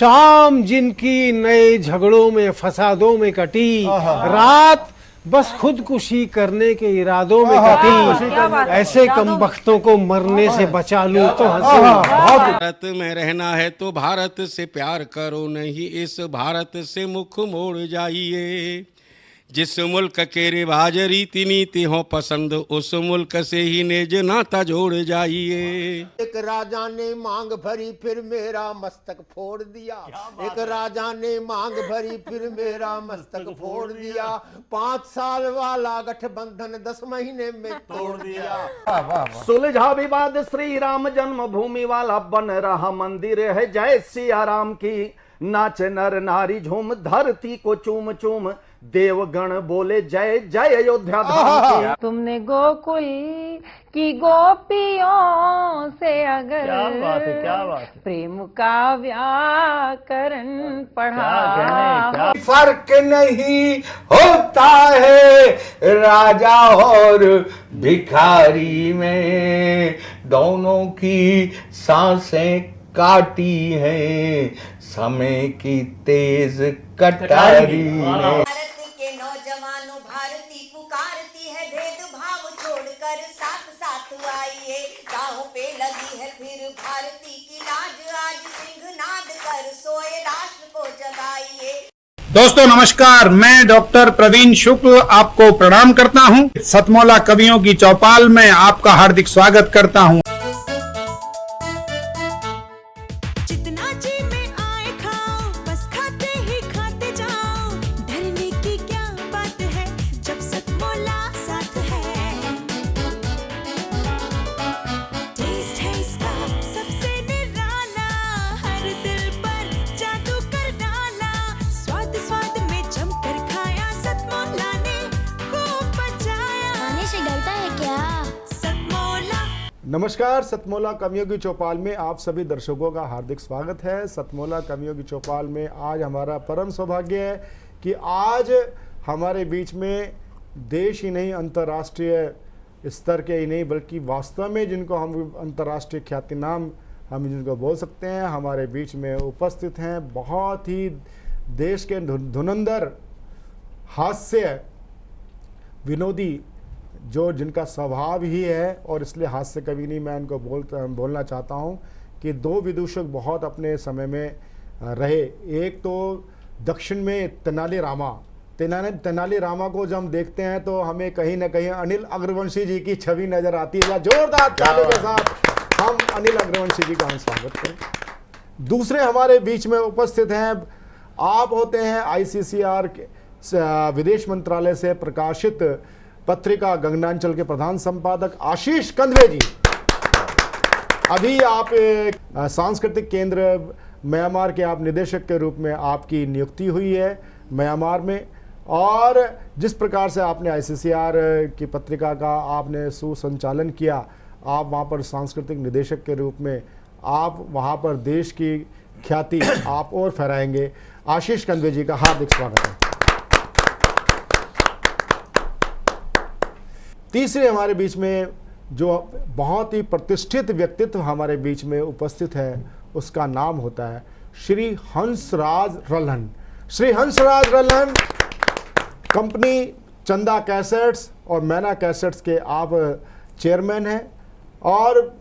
शाम जिनकी नए झगड़ों में फसादों में कटी, रात बस खुदकुशी करने के इरादों में कटी, ऐसे कमबख्तों को मरने से बचा लूं तो हंसूं। भारत में रहना है तो भारत से प्यार करो, नहीं इस भारत से मुख मोड़ जाइए। जिस मुल्क के रिवाज रीति नीति हो पसंद, उस मुल्क से ही नेज नाता जोड़ जाइए। एक राजा ने मांग भरी फिर मेरा मस्तक फोड़ दिया, एक राजा ने मांग भरी फिर मेरा मस्तक फोड़ दिया। 5 साल वाला गठबंधन 10 महीने में तोड़ दिया। सुलझा विवाद श्री राम जन्मभूमि वाला, बन रहा मंदिर है जय सिया राम की। नाच नर नारी झूम धरती को चूम चूम, देवगण बोले जय जय अयोध्या धाम की। तुमने गोकुल की गोपियों से अगर क्या बात है। प्रेम का व्याकरण पढ़ा, फर्क नहीं होता है राजा और भिखारी में, दोनों की सांसें काटी हैं समय की तेज कटारी ने। भारत के नौजवानों भारती पुकारती है, भेदभाव छोड़कर साथ साथ आइए। राहों पे लगी है फिर भारती की लाज, आज सिंहनाद कर सोए राष्ट्र को जगाइए। दोस्तों नमस्कार, मैं डॉक्टर प्रवीण शुक्ल आपको प्रणाम करता हूं। सतमौला कवियों की चौपाल में आपका हार्दिक स्वागत करता हूं। जितना जी में आए खाओ, बस खाते ही खाते जाओ। डरने की क्या बात है जब सतमौला साथ है। टेस्ट है इसका सबसे निराला, हर दिल पर जादू कर डाला। स्वाद स्वाद में जमकर खाया, सतमौला ने खूब बचाया। खाने से डरता है क्या? सतमौला। नमस्कार, सतमौला कवियों की चौपाल में आप सभी दर्शकों का हार्दिक स्वागत है। सतमौला कवियों की चौपाल में आज हमारा परम सौभाग्य है कि आज हमारे बीच में देश ही नहीं अंतर्राष्ट्रीय स्तर के ही नहीं बल्कि वास्तव में जिनको हम अंतर्राष्ट्रीय ख्यातिनाम हम जिनको बोल सकते हैं, हमारे बीच में उपस्थित हैं। बहुत ही देश के धुरंधर हास्य विनोदी जो जिनका स्वभाव ही है, और इसलिए हास्य कवि नहीं मैं इनको बोलना चाहता हूँ कि 2 विदूषक बहुत अपने समय में रहे। एक तो दक्षिण में तेनाली रामा को जब हम देखते हैं तो हमें कहीं ना कहीं अनिल अग्रवंशी जी की छवि नजर आती है। जोरदार तालियों के साथ हम अनिल अग्रवंशी जी का हम स्वागत करें। दूसरे हमारे बीच में उपस्थित हैं, आप होते हैं ICCR के विदेश मंत्रालय से प्रकाशित पत्रिका गगनांचल के प्रधान संपादक आशीष कंदवे जी। अभी आप सांस्कृतिक केंद्र म्यांमार के आप निदेशक के रूप में आपकी नियुक्ति हुई है म्यांमार में, और जिस प्रकार से आपने ICCR की पत्रिका का आपने सुसंचालन किया, आप वहाँ पर सांस्कृतिक निदेशक के रूप में आप वहाँ पर देश की ख्याति आप और फहराएंगे। आशीष कंदवे जी का हार्दिक स्वागत है। तीसरे हमारे बीच में जो बहुत ही प्रतिष्ठित व्यक्तित्व हमारे बीच में उपस्थित है, उसका नाम होता है श्री हंसराज रल्हन। श्री हंसराज रल्हन कंपनी चंदा कैसेट्स और मैना कैसेट्स के आप चेयरमैन हैं, और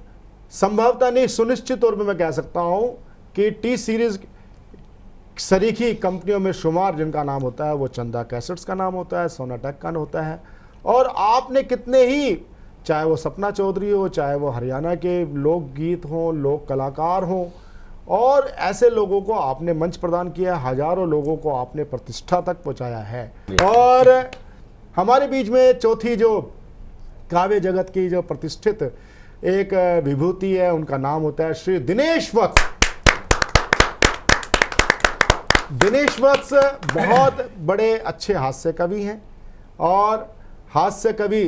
संभवतः नहीं सुनिश्चित तौर पर मैं कह सकता हूं कि टी सीरीज सरीखी कंपनियों में शुमार जिनका नाम होता है वो चंदा कैसेट्स का नाम होता है, सोनाटेक का होता है। और आपने कितने ही, चाहे वो सपना चौधरी हो, चाहे वो हरियाणा के लोकगीत हों, लोक कलाकार हों, और ऐसे लोगों को आपने मंच प्रदान किया, हजारों लोगों को आपने प्रतिष्ठा तक पहुंचाया है। और हमारे बीच में चौथी जो काव्य जगत की जो प्रतिष्ठित एक विभूति है, उनका नाम होता है श्री दिनेश वत्स। दिनेश वत्स बहुत बड़े अच्छे हास्य कवि हैं, और हास्य कवि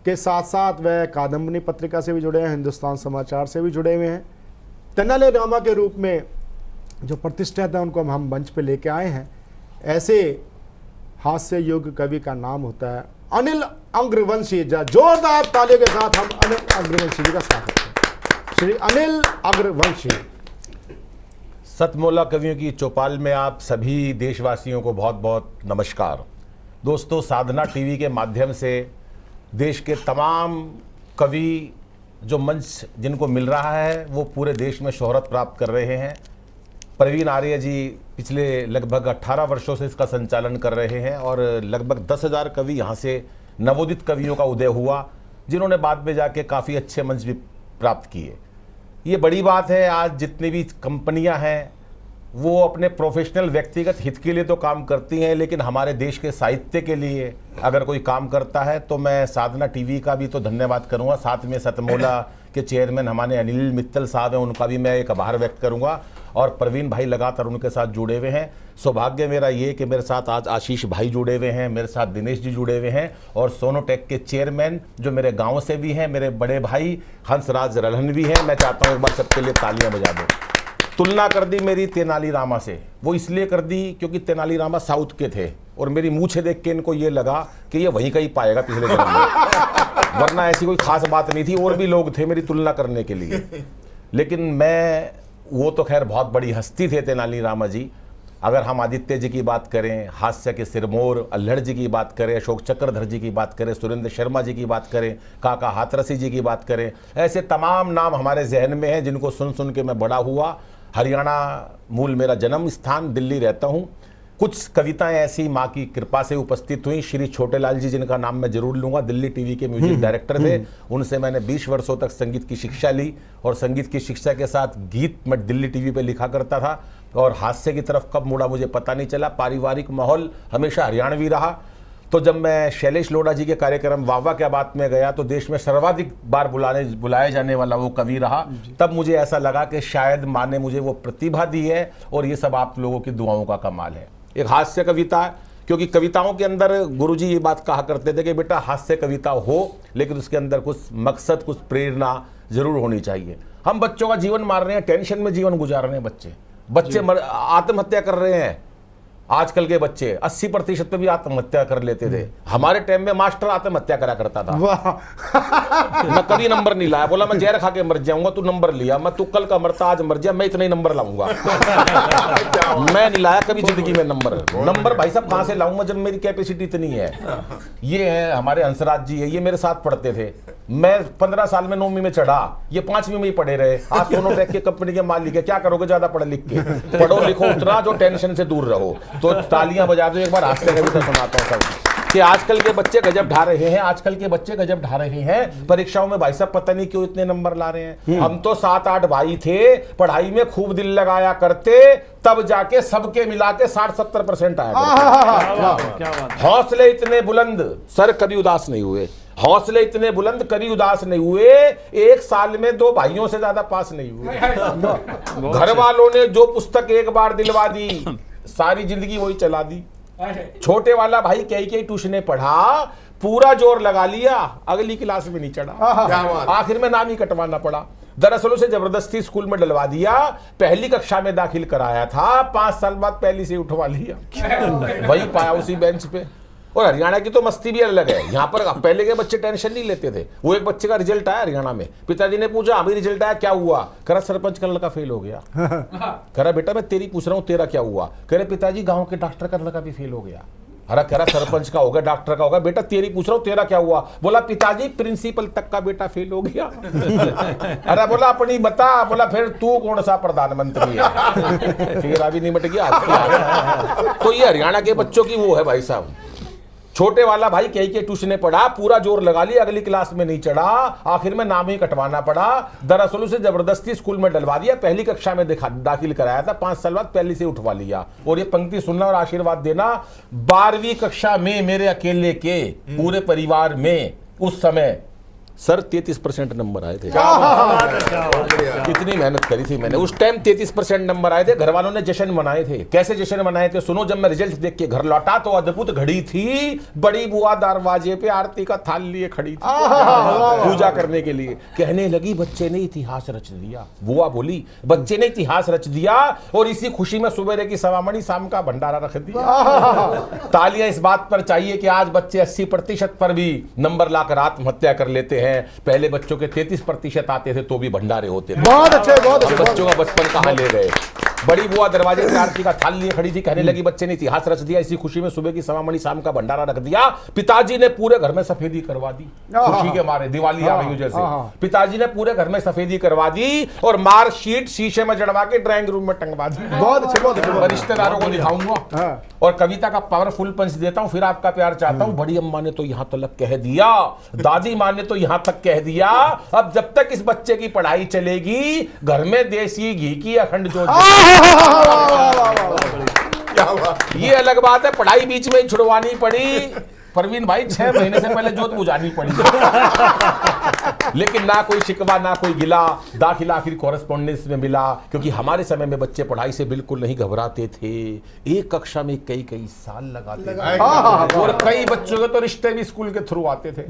के साथ साथ वह कादम्बनी पत्रिका से भी जुड़े हैं, हिंदुस्तान समाचार से भी जुड़े हुए हैं। तेनाली रामा के रूप में जो प्रतिष्ठित है उनको हम मंच पे लेके आए हैं। ऐसे हास्य युग कवि का नाम होता है अनिल अग्रवंशी। जोरदार तालियों के साथ हम अनिल अग्रवंशी जी का स्वागत करते हैं। श्री अनिल अग्रवंशी। सतमोला कवियों की चौपाल में आप सभी देशवासियों को बहुत बहुत नमस्कार। दोस्तों, साधना टीवी के माध्यम से देश के तमाम कवि जो मंच जिनको मिल रहा है वो पूरे देश में शोहरत प्राप्त कर रहे हैं। प्रवीण आर्य जी पिछले लगभग 18 वर्षों से इसका संचालन कर रहे हैं और लगभग 10,000 कवि यहाँ से नवोदित कवियों का उदय हुआ, जिन्होंने बाद में जाके काफ़ी अच्छे मंच भी प्राप्त किए। ये बड़ी बात है। आज जितनी भी कंपनियां हैं वो अपने प्रोफेशनल व्यक्तिगत हित के लिए तो काम करती हैं, लेकिन हमारे देश के साहित्य के लिए अगर कोई काम करता है तो मैं साधना टीवी का भी तो धन्यवाद करूंगा। साथ में सतमोला के चेयरमैन हमारे अनिल मित्तल साहब हैं, उनका भी मैं एक आभार व्यक्त करूंगा। और प्रवीण भाई लगातार उनके साथ जुड़े हुए हैं। सौभाग्य मेरा ये कि मेरे साथ आज आशीष भाई जुड़े हुए हैं, मेरे साथ दिनेश जी जुड़े हुए हैं और सोनोटेक के चेयरमैन जो मेरे गांव से भी हैं, मेरे बड़े भाई हंसराज रल्हन भी हैं। मैं चाहता हूँ एक बार सबके लिए तालियां बजा दूँ। तुलना कर दी मेरी तेनाली रामा से, वो इसलिए कर दी क्योंकि तेनाली रामा साउथ के थे और मेरी मूछें देख के इनको ये लगा कि ये वहीं का ही पाएगा पिछले जन्म में, वरना ऐसी कोई खास बात नहीं थी। और भी लोग थे मेरी तुलना करने के लिए, लेकिन मैं वो तो खैर बहुत बड़ी हस्ती थे तेनाली रामा जी। अगर हम आदित्य जी की बात करें, हास्य के सिरमौर अल्हड़ जी की बात करें, अशोक चक्रधर जी की बात करें, सुरेंद्र शर्मा जी की बात करें, काका हाथरसी जी की बात करें, ऐसे तमाम नाम हमारे जहन में हैं जिनको सुन सुन के मैं बड़ा हुआ। हरियाणा मूल मेरा जन्म स्थान, दिल्ली रहता हूँ। कुछ कविताएं ऐसी माँ की कृपा से उपस्थित हुई। श्री छोटेलाल जी, जिनका नाम मैं जरूर लूँगा, दिल्ली टीवी के म्यूजिक डायरेक्टर थे। उनसे मैंने 20 वर्षों तक संगीत की शिक्षा ली और संगीत की शिक्षा के साथ गीत मैं दिल्ली टीवी पे लिखा करता था। और हास्य की तरफ कब मुड़ा मुझे पता नहीं चला। पारिवारिक माहौल हमेशा हरियाणवी रहा। तो जब मैं शैलेश लोढ़ा जी के कार्यक्रम वाह वाह क्या बात में गया तो देश में सर्वाधिक बार बुलाए जाने वाला वो कवि रहा। तब मुझे ऐसा लगा कि शायद माँ ने मुझे वो प्रतिभा दी है और ये सब आप लोगों की दुआओं का कमाल है। एक हास्य कविता है, क्योंकि कविताओं के अंदर गुरुजी ये बात कहा करते थे कि बेटा हास्य कविता हो लेकिन उसके अंदर कुछ मकसद, कुछ प्रेरणा जरूर होनी चाहिए। हम बच्चों का जीवन मार रहे हैं, टेंशन में जीवन गुजार रहे हैं। बच्चे आत्महत्या कर रहे हैं। आजकल के बच्चे 80% पे भी आत्महत्या कर लेते थे। हमारे टाइम में मास्टर आत्महत्या करा करता था। मैं कभी नंबर नहीं लाया, बोला मैं जहर खा के मर जाऊंगा, तू नंबर लिया। मैं तू कल का मरता आज मर जाए, मैं इतना ही नंबर लाऊंगा। मैं नहीं लाया कभी जिंदगी में नंबर भाई साहब कहां से लाऊंगा जब मेरी कैपेसिटी इतनी है। ये है हमारे हंसराज जी है, ये मेरे साथ पढ़ते थे। मैं 15 साल में 9वीं में चढ़ा, ये 5वीं में ही पढ़े रहे। आज सोनोटेक के कंपनी के मालिक है, क्या करोगे ज्यादा पढ़ लिख के? पढ़ो लिखो उतना जो टेंशन से दूर रहो। तो तालियां बजा दो एक बार, हास्य कविता सुनाता हूं सब कि आजकल के बच्चे गजब ढा रहे हैं। आजकल के बच्चे गजब ढा रहे हैं परीक्षाओं में। भाई साहब पता नहीं क्यों इतने नंबर ला रहे हैं। हम तो 7-8 भाई थे, पढ़ाई में खूब दिल लगाया करते, तब जाके सबके मिला के 60-70% आया। हौसले इतने बुलंद, सर कभी उदास नहीं हुए। हौसले इतने बुलंद, कभी उदास नहीं हुए। एक साल में 2 भाइयों से ज्यादा पास नहीं हुए। घर वालों ने जो पुस्तक एक बार दिलवा दी, सारी जिंदगी वही चला दी। छोटे वाला भाई कई ट्यूशने पढ़ा, पूरा जोर लगा लिया, अगली क्लास में नहीं चढ़ा। आखिर में नाम ही कटवाना पड़ा। दरअसल उसे जबरदस्ती स्कूल में डलवा दिया। पहली कक्षा में दाखिल कराया था, 5 साल बाद पहली से उठवा लिया। वही पाया उसी बेंच पे। और हरियाणा की तो मस्ती भी अलग है। यहाँ पर पहले के बच्चे टेंशन नहीं लेते थे। वो एक बच्चे का रिजल्ट आया हरियाणा में, पिताजी ने पूछा अभी रिजल्ट आया क्या हुआ? करा सरपंच का लड़का फेल हो गया। करा बेटा मैं तेरी पूछ रहा हूँ तेरा क्या हुआ? कह रहे पिताजी गाँव के डॉक्टर का लड़का भी फेल हो गया। अरे कह रहा सरपंच का होगा, डॉक्टर का होगा। बेटा तेरी पूछ रहा हूँ तेरा क्या हुआ? बोला पिताजी प्रिंसिपल तक का बेटा फेल हो गया। अरे बोला अपनी बता। बोला फिर तू कौन सा प्रधानमंत्री है? तेरा भी निमट गया। तो ये हरियाणा के बच्चों की वो है भाई साहब। छोटे वाला भाई कई ट्यूशने पढ़ा, पूरा जोर लगा लिया, अगली क्लास में नहीं चढ़ा। आखिर में नाम ही कटवाना पड़ा। दरअसल उसे जबरदस्ती स्कूल में डलवा दिया। पहली कक्षा में दाखिल कराया था, 5 साल बाद पहली से उठवा लिया। और ये पंक्ति सुनना और आशीर्वाद देना। 12वीं कक्षा में मेरे अकेले के पूरे परिवार में उस समय सर 33% नंबर आए थे। कितनी मेहनत करी थी मैंने। उस टाइम 33% नंबर आए थे। घर वालों ने जश्न मनाए थे। कैसे जश्न मनाए थे सुनो। जब मैं रिजल्ट देख के घर लौटा तो अद्भुत घड़ी थी। बड़ी बुआ दरवाजे पे आरती का थाल लिए खड़ी थी पूजा करने के लिए। कहने लगी बच्चे ने इतिहास रच दिया। बुआ बोली बच्चे ने इतिहास रच दिया और इसी खुशी में सुबह की सवामणी शाम का भंडारा रख दिया। तालियां इस बात पर चाहिए कि आज बच्चे 80% पर भी नंबर लाकर आत्महत्या कर लेते हैं। पहले बच्चों के 33% आते थे तो भी भंडारे होते थे। बहुत अच्छे, बहुत अच्छे। बच्चों का बचपन कहां ले गए। बड़ी बुआ दरवाजे पे आरती का थाल लिए खड़ी थी, कहने लगी बच्चे ने इतिहास रच दिया, इसी खुशी में सुबह की सवामणि शाम का भंडारा रख दिया। पिताजी ने पूरे घर में सफेदी करवा दी, खुशी के मारे, दिवाली आ गई जैसे। पिताजी ने पूरे घर में सफेदी करवा दी और मार्कशीट शीशे में जड़वा के ड्राइंग रूम में टंगवा दी। बहुत अच्छे, बहुत अच्छे। रिश्तेदारों को दिखाऊंगा और कविता का पावरफुल पंच देता हूं, फिर आपका प्यार चाहता हूं। बड़ी अम्मा ने तो यहां तक कह दिया, दादी माँ ने तो यहां तक कह दिया, अब जब तक इस बच्चे की पढ़ाई चलेगी घर में देसी घी की अखंड जोत। ये अलग बात है, पढ़ाई बीच में छुड़वानी पड़ी परवीन भाई, 6 महीने से पहले जोत बुझानी पड़ी। लेकिन ना कोई शिकवा ना कोई गिला, दाखिला आखिर कॉरेस्पॉन्डेंस में मिला, क्योंकि हमारे समय में बच्चे पढ़ाई से बिल्कुल नहीं घबराते थे। एक कक्षा में कई कई साल लगाते थे और कई बच्चों के तो रिश्ते भी स्कूल के थ्रू आते थे।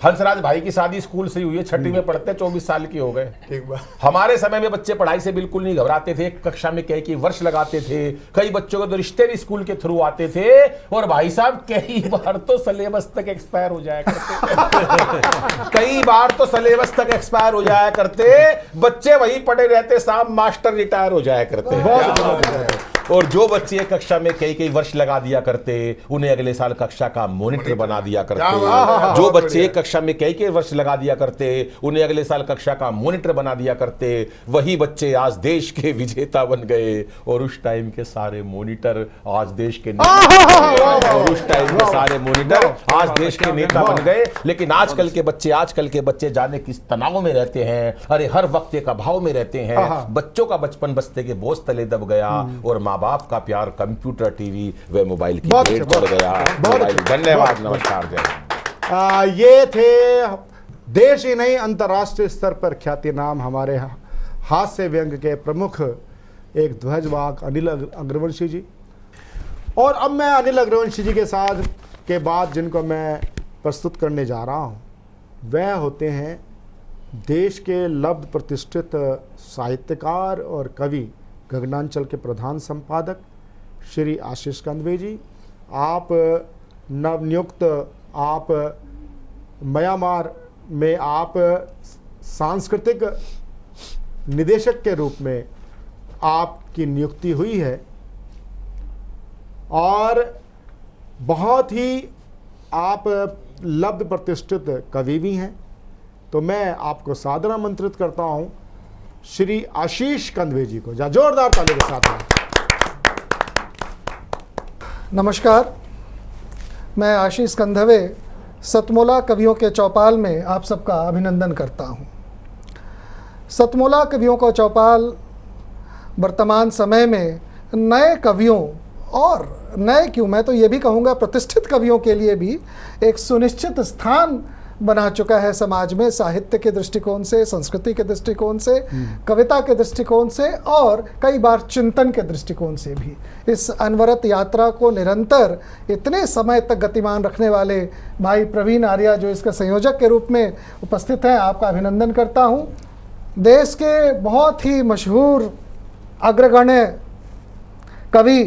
हंसराज भाई की शादी स्कूल से ही हुई है, 6वीं में पढ़ते 24 साल के हो गए। हमारे समय में बच्चे पढ़ाई से बिल्कुल नहीं घबराते थे, एक कक्षा में कई कई वर्ष लगाते थे, कई बच्चों के तो रिश्ते भी स्कूल के थ्रू आते थे। और भाई साहब कई बार तो सिलेबस तक एक्सपायर हो जाया करते कई बार तो सिलेबस तक एक्सपायर हो जाया करते, बच्चे वही पढ़े रहते, साहब मास्टर रिटायर हो जाया करते। और जो बच्चे कक्षा में कई कई वर्ष लगा दिया करते उन्हें अगले साल कक्षा का मॉनिटर बना दिया करते। जो बच्चे कक्षा में कई कई वर्ष लगा दिया करते उन्हें अगले साल कक्षा का मॉनिटर बना दिया करते, वही बच्चे आज देश के विजेता बन गए। और उस टाइम के सारे मॉनिटर आज देश के और उस टाइम के सारे मॉनिटर आज देश के नेता बन गए। लेकिन आजकल के बच्चे जाने किस तनाव में रहते हैं, अरे हर वक्त एक अभाव में रहते हैं। बच्चों का बचपन बस्ते के बोझ तले दब गया और माँ बाप का प्यार कंप्यूटर, टीवी व मोबाइल की भेंट चढ़ गया। धन्यवाद, नमस्कार, जय। ये थे देश ही नहीं अंतर्राष्ट्रीय स्तर पर ख्यातिनाम हमारे हास्य व्यंग के प्रमुख एक ध्वजवाहक अनिल अग्रवंशी जी। और अब मैं अनिल अग्रवंशी जी के साथ के बाद जिनको मैं प्रस्तुत करने जा रहा हूँ वह होते हैं देश के लब्ध प्रतिष्ठित साहित्यकार और कवि गगनांचल के प्रधान संपादक श्री आशीष कंदवे जी। आप नवनियुक्त, आप म्यांमार में आप सांस्कृतिक निदेशक के रूप में आपकी नियुक्ति हुई है और बहुत ही आप लब्ध प्रतिष्ठित कवि भी हैं। तो मैं आपको सादर आमंत्रित करता हूं श्री आशीष कंदवे जी को, जोरदार ताली के साथ। नमस्कार, मैं आशीष कंदवे सतमोला कवियों के चौपाल में आप सबका अभिनंदन करता हूं। सतमोला कवियों का चौपाल वर्तमान समय में नए कवियों और नए क्यों, मैं तो ये भी कहूँगा प्रतिष्ठित कवियों के लिए भी एक सुनिश्चित स्थान बना चुका है समाज में, साहित्य के दृष्टिकोण से, संस्कृति के दृष्टिकोण से, कविता के दृष्टिकोण से और कई बार चिंतन के दृष्टिकोण से भी। इस अनवरत यात्रा को निरंतर इतने समय तक गतिमान रखने वाले भाई प्रवीण आर्या जो इसके संयोजक के रूप में उपस्थित हैं, आपका अभिनंदन करता हूँ। देश के बहुत ही मशहूर अग्रगण्य कवि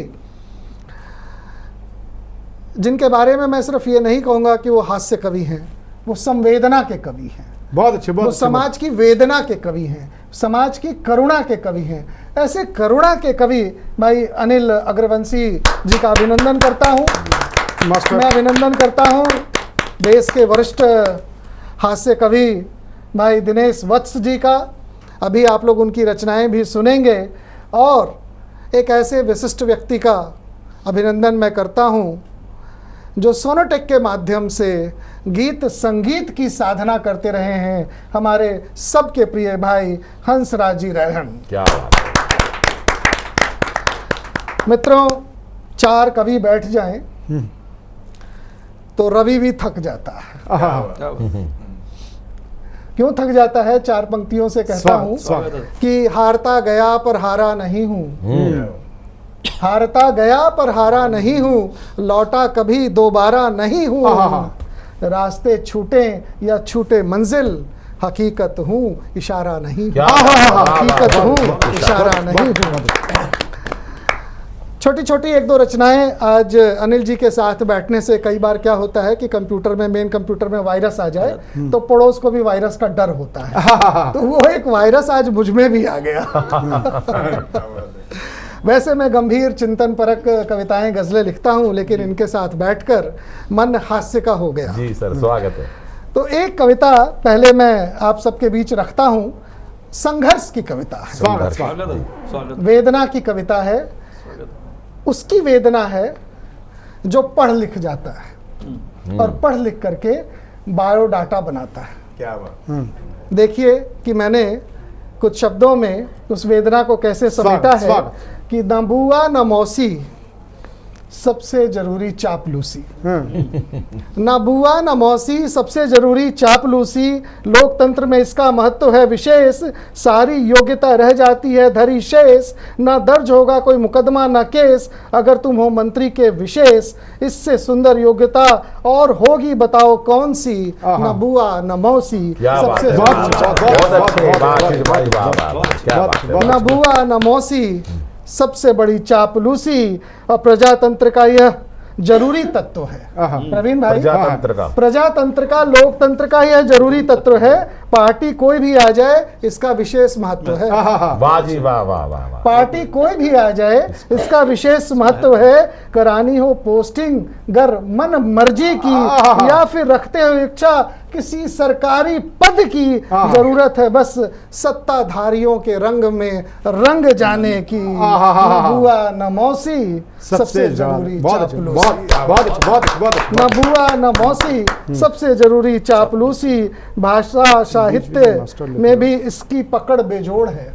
जिनके बारे में मैं सिर्फ ये नहीं कहूँगा कि वो हास्य कवि हैं, वो संवेदना के कवि हैं। बहुत अच्छे, बहुत वो समाज की वेदना के कवि हैं, समाज की करुणा के कवि हैं। ऐसे करुणा के कवि भाई अनिल अग्रवंशी जी का अभिनंदन करता हूँ। मैं अभिनंदन करता हूँ देश के वरिष्ठ हास्य कवि भाई दिनेश वत्स जी का। अभी आप लोग उनकी रचनाएं भी सुनेंगे। और एक ऐसे विशिष्ट व्यक्ति का अभिनंदन मैं करता हूँ जो सोनोटेक के माध्यम से गीत संगीत की साधना करते रहे हैं, हमारे सबके प्रिय भाई हंसराज जी रैहन। क्या मित्रों, 4 कवि बैठ जाएं तो रवि भी थक जाता है। क्यों थक जाता है? 4 पंक्तियों से कहता हूं कि हारता गया पर हारा नहीं हूं, हारता गया पर हारा नहीं हूं, लौटा कभी दोबारा नहीं हूं, रास्ते छूटे या छूटे मंजिल, हकीकत हूं इशारा नहीं, हकीकत हूं इशारा नहीं हूं। छोटी छोटी 1-2 रचनाएं। आज अनिल जी के साथ बैठने से कई बार क्या होता है कि कंप्यूटर में, मेन कंप्यूटर में वायरस आ जाए तो पड़ोस को भी वायरस का डर होता है। तो वो एक वायरस आज मुझ में भी आ गया। वैसे मैं गंभीर चिंतन परक कविताएं गज़लें लिखता हूं, लेकिन इनके साथ बैठकर मन हास्य का हो गया। जी सर, स्वागत है। तो एक कविता पहले मैं आप सबके बीच रखता हूं, संघर्ष की कविता है, स्वागत। वेदना की कविता है। उसकी वेदना है जो पढ़ लिख जाता है और पढ़ लिख करके बायोडाटा बनाता है। क्या बात। देखिए कि मैंने कुछ शब्दों में उस वेदना को कैसे समेटा है कि न बुआ न मौसी सबसे जरूरी चापलूसी, न बुआ न मौसी सबसे जरूरी चापलूसी, लोकतंत्र में इसका महत्व है विशेष, सारी योग्यता रह जाती है धरी शेष, न दर्ज होगा कोई मुकदमा न केस, अगर तुम हो मंत्री के विशेष, इससे सुंदर योग्यता और होगी बताओ कौन सी, न बुआ न मौसी सबसे न बुआ न मौसी सबसे बड़ी चापलूसी, और प्रजातंत्र का यह जरूरी तत्व है। प्रवीण भाई, प्रजातंत्र का लोकतंत्र का यह जरूरी तत्व है। पार्टी कोई भी आ जाए इसका विशेष महत्व है। वाह जी वाह वाह वाह वाह। पार्टी कोई भी आ जाए इसका विशेष महत्व है। करानी हो पोस्टिंग गर मन मर्जी की, या फिर रखते हो इच्छा किसी सरकारी पद की, जरूरत है बस सत्ताधारियों के रंग में रंग जाने की, न बुआ न मौसी सबसे जरूरी चापलूसी, न बुआ न मौसी सबसे जरूरी चापलूसी। भाषा साहित्य में भी इसकी पकड़ बेजोड़ है,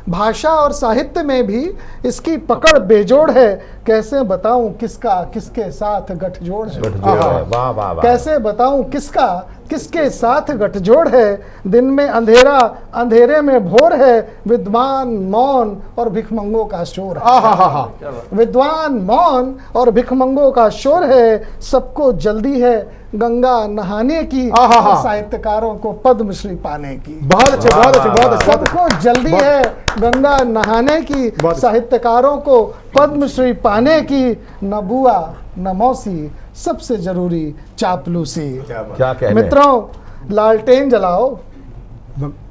भाषा और साहित्य में भी इसकी पकड़ बेजोड़ है। कैसे बताऊं किसका किसके साथ गठजोड़ है, वाह वाह वाह। कैसे बताऊं किसका किसके साथ गठजोड़ है। दिन में अंधेरा अंधेरे में भोर है, विद्वान मौन और भिखमंगों का शोर है। विद्वान मौन और भिखमंगों का शोर है। सबको जल्दी है गंगा नहाने की, साहित्यकारों को पद्मश्री पाने की। बहुत अच्छे, बहुत अच्छे, बहुत अच्छे। सबको जल्दी है गंगा नहाने की, साहित्यकारों को पद्मश्री पाने की, न बुआ न मौसी सबसे जरूरी चापलूसी। क्या कहने। मित्रों लालटेन जलाओ।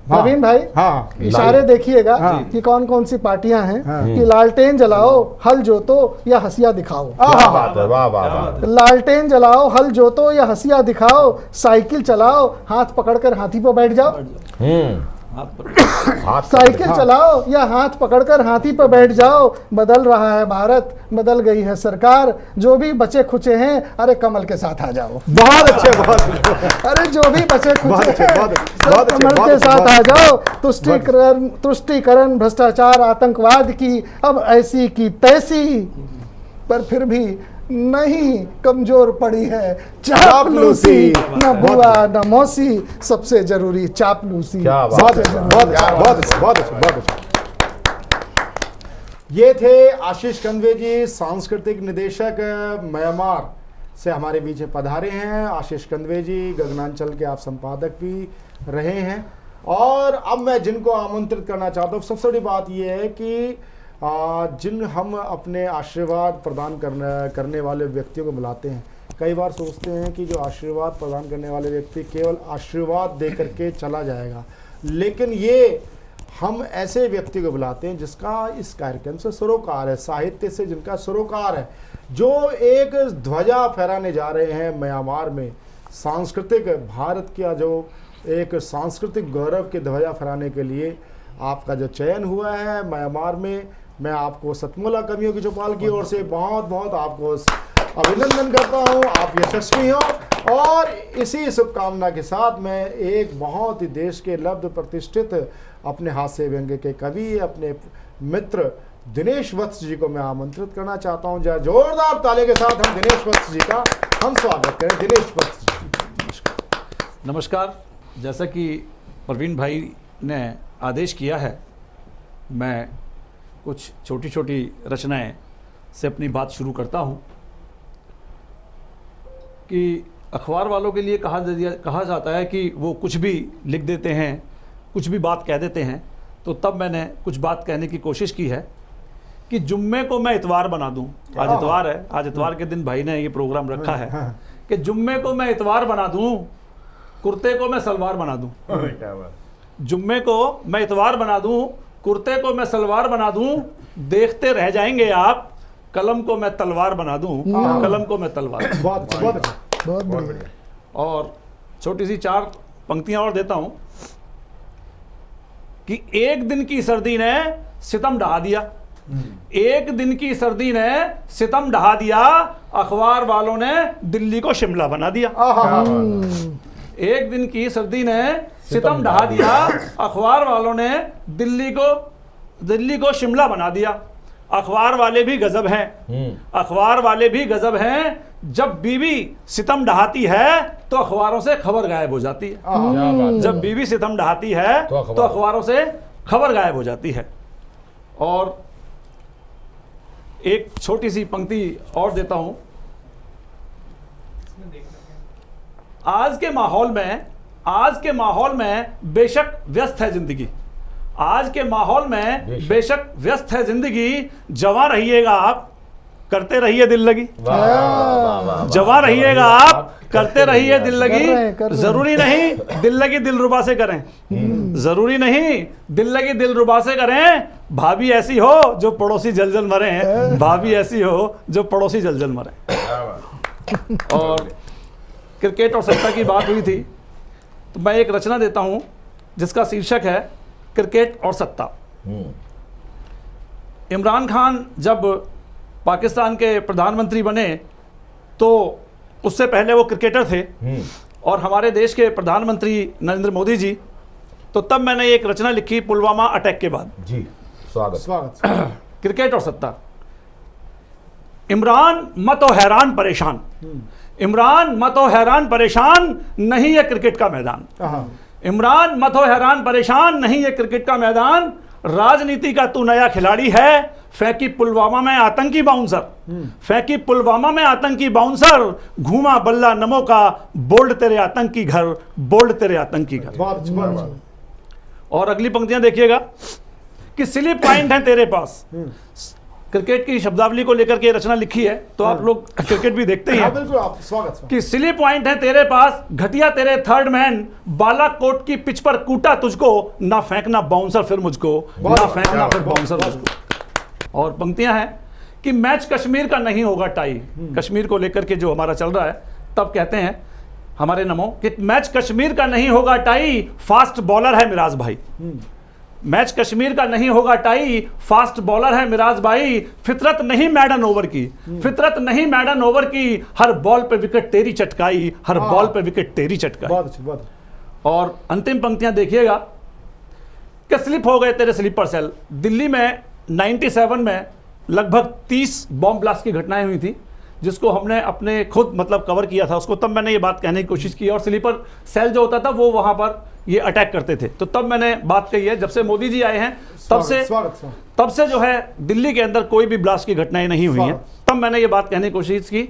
प्रवीण भाई, इशारे देखिएगा कि कौन कौन सी पार्टियां हैं, कि लालटेन जलाओ हल जोतो या हंसिया दिखाओ। वाह वाह। लालटेन जलाओ हल जोतो या हंसिया दिखाओ, साइकिल चलाओ हाथ पकड़कर हाथी पर बैठ जाओ। साइकिल चलाओ या हाथ पकड़कर हाथी पर बैठ जाओ। बदल रहा है भारत, बदल गई है सरकार, जो भी बचे खुचे हैं अरे कमल के साथ आ जाओ। बहुत अच्छे, बहुत। अरे जो भी बचे खुचे हैं सब कमल के साथ आ जाओ। तुष्टीकरण भ्रष्टाचार आतंकवाद की अब ऐसी की तैसी, पर फिर भी नहीं कमजोर पड़ी है चापलूसी, न बुआ न मौसी सबसे जरूरी चापलूसी। बहुत अच्छा। ये थे आशीष कंदवे जी, सांस्कृतिक निदेशक म्यांमार से हमारे बीच पधारे हैं। आशीष कंदवे जी गगनांचल के आप संपादक भी रहे हैं। और अब मैं जिनको आमंत्रित करना चाहता हूँ, सबसे बड़ी बात यह है कि जिन हम अपने आशीर्वाद प्रदान करने वाले व्यक्तियों को बुलाते हैं, कई बार सोचते हैं कि जो आशीर्वाद प्रदान करने वाले व्यक्ति केवल आशीर्वाद दे करके चला जाएगा, लेकिन ये हम ऐसे व्यक्ति को बुलाते हैं जिसका इस कार्यक्रम से सरोकार है, साहित्य से जिनका सरोकार है, जो एक ध्वजा फहराने जा रहे हैं म्यांमार में। सांस्कृतिक भारत का जो एक सांस्कृतिक गौरव की ध्वजा फहराने के लिए आपका जो चयन हुआ है म्यांमार में, मैं आपको सतमोला कवियों की चौपाल की ओर से बहुत बहुत आपको अभिनंदन करता हूं। आप यशस्वी हो, और इसी शुभकामना के साथ मैं एक बहुत ही देश के लब्ध प्रतिष्ठित अपने हास्य व्यंग्य के कवि, अपने मित्र दिनेश वत्स जी को मैं आमंत्रित करना चाहता हूं। जरा जोरदार ताली के साथ हम दिनेश वत्स जी का हम स्वागत करें। दिनेश वत्स जी नमस्कार। जैसा कि प्रवीण भाई ने आदेश किया है, मैं कुछ छोटी छोटी रचनाएं से अपनी बात शुरू करता हूं कि अखबार वालों के लिए कहा जाता है कि वो कुछ भी लिख देते हैं, कुछ भी बात कह देते हैं। तो तब मैंने कुछ बात कहने की कोशिश की है कि जुम्मे को मैं इतवार बना दूं। आज इतवार है, आज इतवार के दिन भाई ने ये प्रोग्राम रखा है कि जुम्मे को मैं इतवार बना दूं, कुर्ते को मैं सलवार बना दूं। जुम्मे को मैं इतवार बना दूं, कुर्ते को मैं सलवार बना दूं, देखते रह जाएंगे आप, कलम को मैं तलवार बना दूं, कलम को मैं तलवार। बहुत अच्छा, बहुत अच्छा, बहुत बढ़िया। और छोटी सी 4 पंक्तियां और देता हूं कि एक दिन की सर्दी ने सितम ढहा दिया, एक दिन की सर्दी ने सितम ढहा दिया, अखबार वालों ने दिल्ली को शिमला बना दिया। एक दिन की सर्दी ने सितम ढहा दिया, अखबार वालों ने दिल्ली को शिमला बना दिया। अखबार वाले भी गजब हैं, अखबार वाले भी गजब हैं। जब बीवी सितम ढहाती है तो अखबारों से खबर गायब हो जाती है। जब बीवी सितम ढहाती है तो अखबारों से खबर गायब हो जाती है। और एक छोटी सी पंक्ति और देता हूं। आज के माहौल में बेशक व्यस्त है जिंदगी, आज के माहौल में बेशक व्यस्त है जिंदगी, जवां रहिएगा आप, करते रहिए दिल लगी। जवां रहिएगा आप, करते रहिए दिल लगी। जरूरी नहीं दिल लगी दिलरुबा से करें, जरूरी नहीं दिल लगी दिलरुबा से करें। भाभी ऐसी हो जो पड़ोसी जल मरे हैं, भाभी ऐसी हो जो पड़ोसी जल मरे। और क्रिकेट और सत्ता की बात हुई थी तो मैं एक रचना देता हूं जिसका शीर्षक है क्रिकेट और सत्ता। इमरान खान जब पाकिस्तान के प्रधानमंत्री बने तो उससे पहले वो क्रिकेटर थे और हमारे देश के प्रधानमंत्री नरेंद्र मोदी जी। तो तब मैंने एक रचना लिखी पुलवामा अटैक के बाद। जी स्वागत। क्रिकेट और सत्ता। इमरान मत हो हैरान परेशान, इमरान मत हो हैरान परेशान, नहीं है क्रिकेट का मैदान। इमरान मत हो हैरान परेशान, नहीं है क्रिकेट का मैदान। राजनीति का तू नया खिलाड़ी है, फेंकी पुलवामा में आतंकी बाउंसर, फेंकी पुलवामा में आतंकी बाउंसर, घूमा बल्ला नमो का, बोल्ड तेरे आतंकी घर, बोल्ड तेरे आतंकी घर। और अगली पंक्तियां देखिएगा कि स्लिप पॉइंट है तेरे पास। क्रिकेट की शब्दावली को लेकर के रचना लिखी है तो आप लोग क्रिकेट भी देखते ही हैं। बिल्कुल, आप स्वागत। कि स्लिप पॉइंट है तेरे पास, घटिया तेरे थर्ड मैन, बालाकोट की पिच पर कूटा तुझको, ना फेंकना बाउंसर फिर मुझको, ना फेंकना फिर बाउंसर मुझको। और पंक्तियां हैं कि मैच कश्मीर का नहीं होगा टाई। कश्मीर को लेकर के जो हमारा चल रहा है, तब कहते हैं हमारे नमो कि मैच कश्मीर का नहीं होगा टाई, फास्ट बॉलर है मिराज भाई। मैच कश्मीर का नहीं होगा टाई, फास्ट बॉलर है मिराज भाई। फितरत नहीं मैडन ओवर की, फितरत नहीं मैडन ओवर की, हर बॉल पे विकेट तेरी चटकाई, हर बॉल पे विकेट तेरी चटकाई। बहुत अच्छी, बहुत अच्छी। और अंतिम पंक्तियां देखिएगा कि स्लिप हो गए तेरे स्लीपर सेल। दिल्ली में 97 में लगभग 30 बॉम्ब ब्लास्ट की घटनाएं हुई थी जिसको हमने अपने खुद मतलब कवर किया था उसको। तब मैंने ये बात कहने की कोशिश की और स्लीपर सेल जो होता था वो वहां पर ये अटैक करते थे। तो तब मैंने बात कही है, जब से मोदी जी आए हैं तब से जो है दिल्ली के अंदर कोई भी ब्लास्ट की घटनाएं नहीं हुई हैं। तब मैंने ये बात कहने की कोशिश की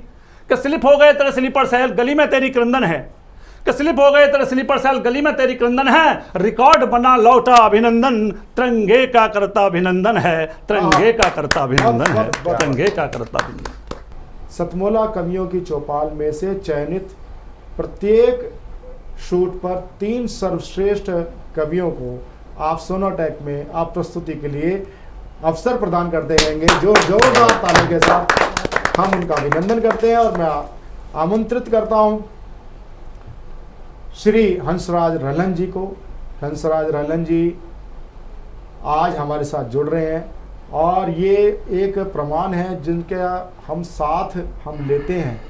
कि स्लिप हो गए तेरे स्लीपर सेल, गली में तेरी क्रंदन है, कि स्लिप हो गए तेरे स्लीपर सेल, गली में तेरी क्रंदन है, रिकॉर्ड बना लौटा अभिनंदन, तिरंगे का करता अभिनंदन है, तिरंगे का करता अभिनंदन है, तिरंगे का करता अभिनंदन। सतमोला कवियों की चौपाल में से चयनित प्रत्येक शूट पर 3 सर्वश्रेष्ठ कवियों को आप सोनोटेक में आप प्रस्तुति के लिए अवसर प्रदान करते रहेंगे। जो जोरदार ताली के साथ हम उनका अभिनंदन करते हैं और मैं आमंत्रित करता हूं श्री हंसराज रलन जी को। हंसराज रलन जी आज हमारे साथ जुड़ रहे हैं और ये एक प्रमाण है जिनका हम साथ हम लेते हैं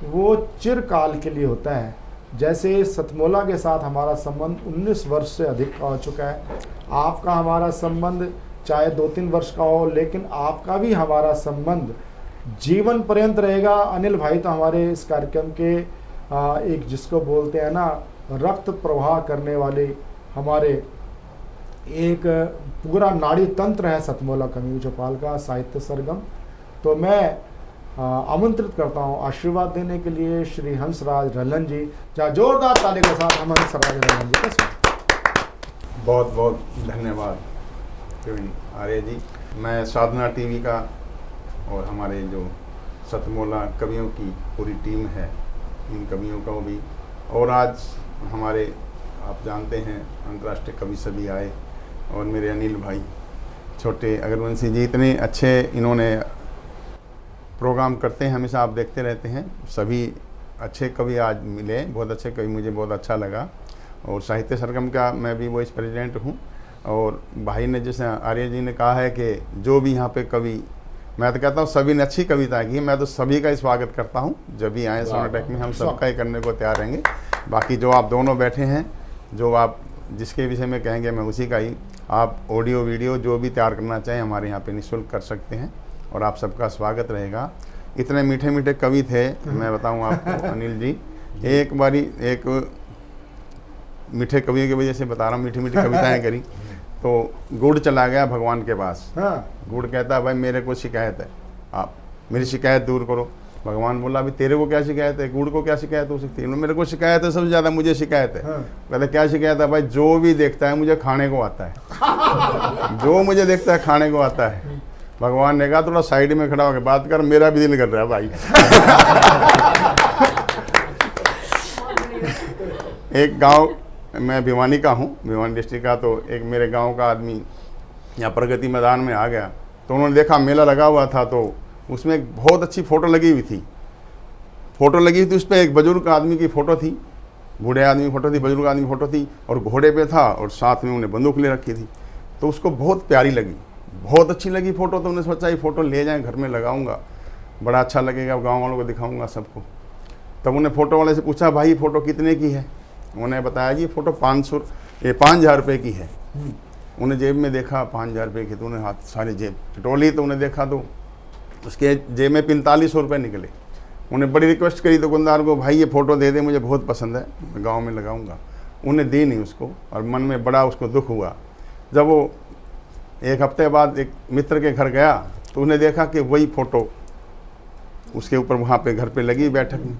वो चिरकाल के लिए होता है। जैसे सतमोला के साथ हमारा संबंध 19 वर्ष से अधिक हो चुका है, आपका हमारा संबंध चाहे 2-3 वर्ष का हो, लेकिन आपका भी हमारा संबंध जीवन पर्यंत रहेगा। अनिल भाई तो हमारे इस कार्यक्रम के एक जिसको बोलते हैं ना रक्त प्रवाह करने वाले हमारे एक पूरा नाड़ी तंत्र है सतमोला कवियों चौपाल का साहित्य सरगम। तो मैं आमंत्रित करता हूं आशीर्वाद देने के लिए श्री हंसराज रलन जी। जहाँ जोरदार ताली के साथ हम हंसराज रलन जी का बहुत बहुत धन्यवाद प्रवीण आर्य जी। मैं साधना टीवी का और हमारे जो सतमोला कवियों की पूरी टीम है इन कवियों का भी, और आज हमारे आप जानते हैं अंतर्राष्ट्रीय कवि सभी आए और मेरे अनिल भाई, छोटे अगरवंशी जी इतने अच्छे इन्होंने प्रोग्राम करते हैं, हमेशा आप देखते रहते हैं। सभी अच्छे कवि आज मिले, बहुत अच्छे कवि, मुझे बहुत अच्छा लगा। और साहित्य सरगम का मैं भी वाइस प्रेसिडेंट हूँ। और भाई ने जैसे आर्य जी ने कहा है कि जो भी यहाँ पे कवि, मैं तो कहता हूँ सभी ने अच्छी कविता की है, मैं तो सभी का ही स्वागत करता हूँ। जब भी आए सोनाटेक में हम सबका ही करने को तैयार रहेंगे। बाकी जो आप दोनों बैठे हैं, जो आप जिसके विषय में कहेंगे मैं उसी का ही, आप ऑडियो वीडियो जो भी तैयार करना चाहें हमारे यहाँ पे निःशुल्क कर सकते हैं और आप सबका स्वागत रहेगा। इतने मीठे मीठे कवि थे, मैं बताऊँ आपको अनिल जी, एक बारी एक मीठे कवियों की वजह से बता रहा हूँ, मीठी मीठी कविताएं करी। तो गुड़ चला गया भगवान के पास। गुड़ कहता है भाई मेरे को शिकायत है, आप मेरी शिकायत दूर करो। भगवान बोला अभी तेरे को क्या शिकायत है, गुड़ को क्या शिकायत हो सकती है? मेरे को शिकायत है, सबसे ज़्यादा मुझे शिकायत है। कहते क्या शिकायत है? भाई जो भी देखता है मुझे खाने को आता है, जो मुझे देखता है खाने को आता है। भगवान ने कहा थोड़ा साइड में खड़ा होकर बात कर, मेरा भी दिल कर रहा है भाई। एक गांव, मैं भिवानी का हूँ, भिवानी डिस्ट्रिक्ट का, तो एक मेरे गांव का आदमी यहाँ प्रगति मैदान में आ गया। तो उन्होंने देखा मेला लगा हुआ था, तो उसमें एक बहुत अच्छी फ़ोटो लगी हुई थी। फ़ोटो लगी थी, उस पर एक बुजुर्ग आदमी की फ़ोटो थी, बूढ़े आदमी की फ़ोटो थी, बुजुर्ग आदमी की फ़ोटो थी, और घोड़े पे था और साथ में उन्हें बंदूक ले रखी थी। तो उसको बहुत प्यारी लगी, बहुत अच्छी लगी फ़ोटो। तो उन्हें सोचा ये फ़ोटो ले जाएँ, घर में लगाऊंगा, बड़ा अच्छा लगेगा, गाँव वालों को दिखाऊँगा सबको। तब उन्हें फ़ोटो वाले से पूछा भाई फ़ोटो कितने की है? उन्हें बताया कि फ़ोटो 5,000 रुपये की है। उन्हें जेब में देखा 5,000 रुपये की, तो उन्हें हाथ सारी जेब टटोली, तो उन्हें देखा तो उसके जेब में 4500 रुपये निकले। उन्हें बड़ी रिक्वेस्ट करी दुकानदार को, भाई ये फ़ोटो दे दे, मुझे बहुत पसंद है, मैं गाँव में लगाऊंगा। उन्हें दी नहीं उसको, और मन में बड़ा उसको दुख हुआ। जब वो एक हफ्ते बाद एक मित्र के घर गया, तो उन्हें देखा कि वही फ़ोटो उसके ऊपर वहाँ पे घर पे लगी बैठक में।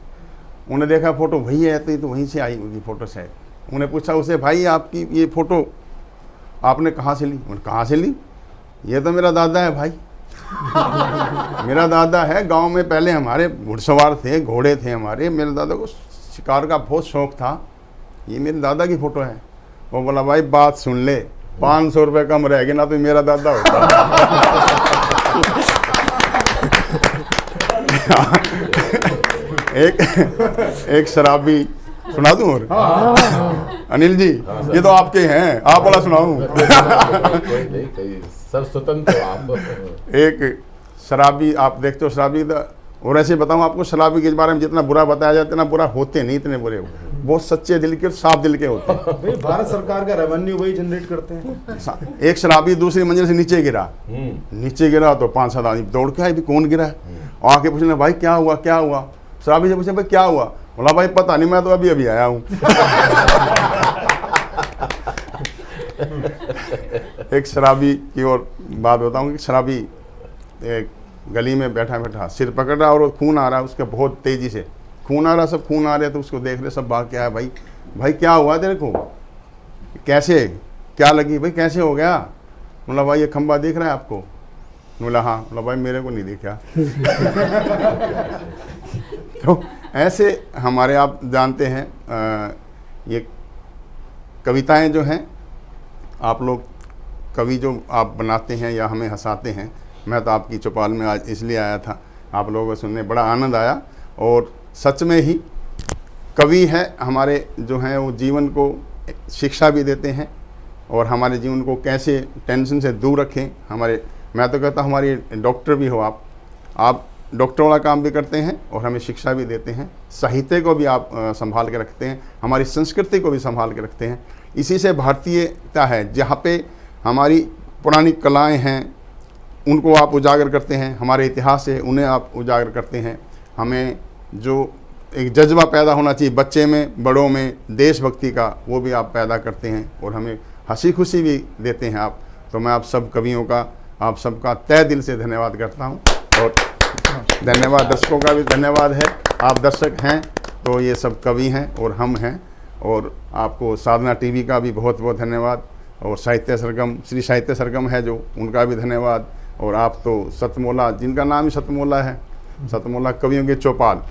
उन्हें देखा फ़ोटो वही है, तो ये तो वहीं से आई होगी फ़ोटो शायद। उन्हें पूछा उसे, भाई आपकी ये फ़ोटो आपने कहाँ से ली? उन्होंने कहाँ से ली? ये तो मेरा दादा है भाई। मेरा दादा है, गांव में पहले हमारे घुड़सवार थे, घोड़े थे हमारे, मेरे दादा को शिकार का बहुत शौक था, ये मेरे दादा की फ़ोटो है। वो बोला भाई बात सुन ले, 500 रुपये कम रहेगी ना तो मेरा दादा होता। एक शराबी सुना दूं और अनिल जी, ये तो आपके हैं, आप वाला सुनाऊं? सब स्वतंत्र आप। एक शराबी, आप देखते हो शराबी, और ऐसे बताऊं आपको, शराबी के बारे में जितना बुरा बताया जाए इतना बुरा होते नहीं, इतने बुरे, बहुत सच्चे दिल के, साफ दिल के होते हैं। भारत सरकार का रेवेन्यू वही जनरेट करते हैं। एक शराबी दूसरी मंजिल से नीचे गिरा तो 5-7 आदमी दौड़ के आए, भी कौन गिरा है? आके पूछने भाई क्या हुआ क्या हुआ? शराबी से पूछे भाई क्या हुआ? बोला भाई पता नहीं, मैं तो अभी अभी आया हूँ। एक शराबी की और बात बताऊँ कि शराबी एक गली में बैठा बैठा सिर पकड़ रहा और खून आ रहा है उसके, बहुत तेजी से खून आ रहा, सब खून आ रहे, तो उसको देख रहे सब, भाग के आया, भाई भाई क्या हुआ तेरे को, कैसे क्या लगी भाई, कैसे हो गया? बोला भाई ये खंबा दिख रहा है आपको? बोला हाँ। बोला भाई मेरे को नहीं दिखा। तो ऐसे हमारे, आप जानते हैं ये कविताएं जो हैं, आप लोग कवि जो आप बनाते हैं या हमें हंसाते हैं, मैं तो आपकी चौपाल में आज इसलिए आया था, आप लोगों को सुनने बड़ा आनंद आया। और सच में ही कवि है हमारे जो हैं, वो जीवन को शिक्षा भी देते हैं और हमारे जीवन को कैसे टेंशन से दूर रखें। हमारे, मैं तो कहता हूँ हमारी डॉक्टर भी हो आप डॉक्टर वाला काम भी करते हैं और हमें शिक्षा भी देते हैं, साहित्य को भी आप संभाल के रखते हैं, हमारी संस्कृति को भी संभाल के रखते हैं। इसी से भारतीयता है, जहाँ पे हमारी पुरानी कलाएं हैं उनको आप उजागर करते हैं, हमारे इतिहास है उन्हें आप उजागर करते हैं। हमें जो एक जज्बा पैदा होना चाहिए बच्चे में, बड़ों में, देशभक्ति का, वो भी आप पैदा करते हैं और हमें हंसी खुशी भी देते हैं आप। तो मैं आप सब कवियों का, आप सबका तहे दिल से धन्यवाद करता हूँ। और धन्यवाद दर्शकों का भी धन्यवाद है, आप दर्शक हैं तो ये सब कवि हैं और हम हैं। और आपको साधना टीवी का भी बहुत बहुत धन्यवाद, और साहित्य सरगम, श्री साहित्य सरगम है जो, उनका भी धन्यवाद। और आप तो सतमोला, जिनका नाम ही सतमोला है, सतमोला कवियों के चौपाल,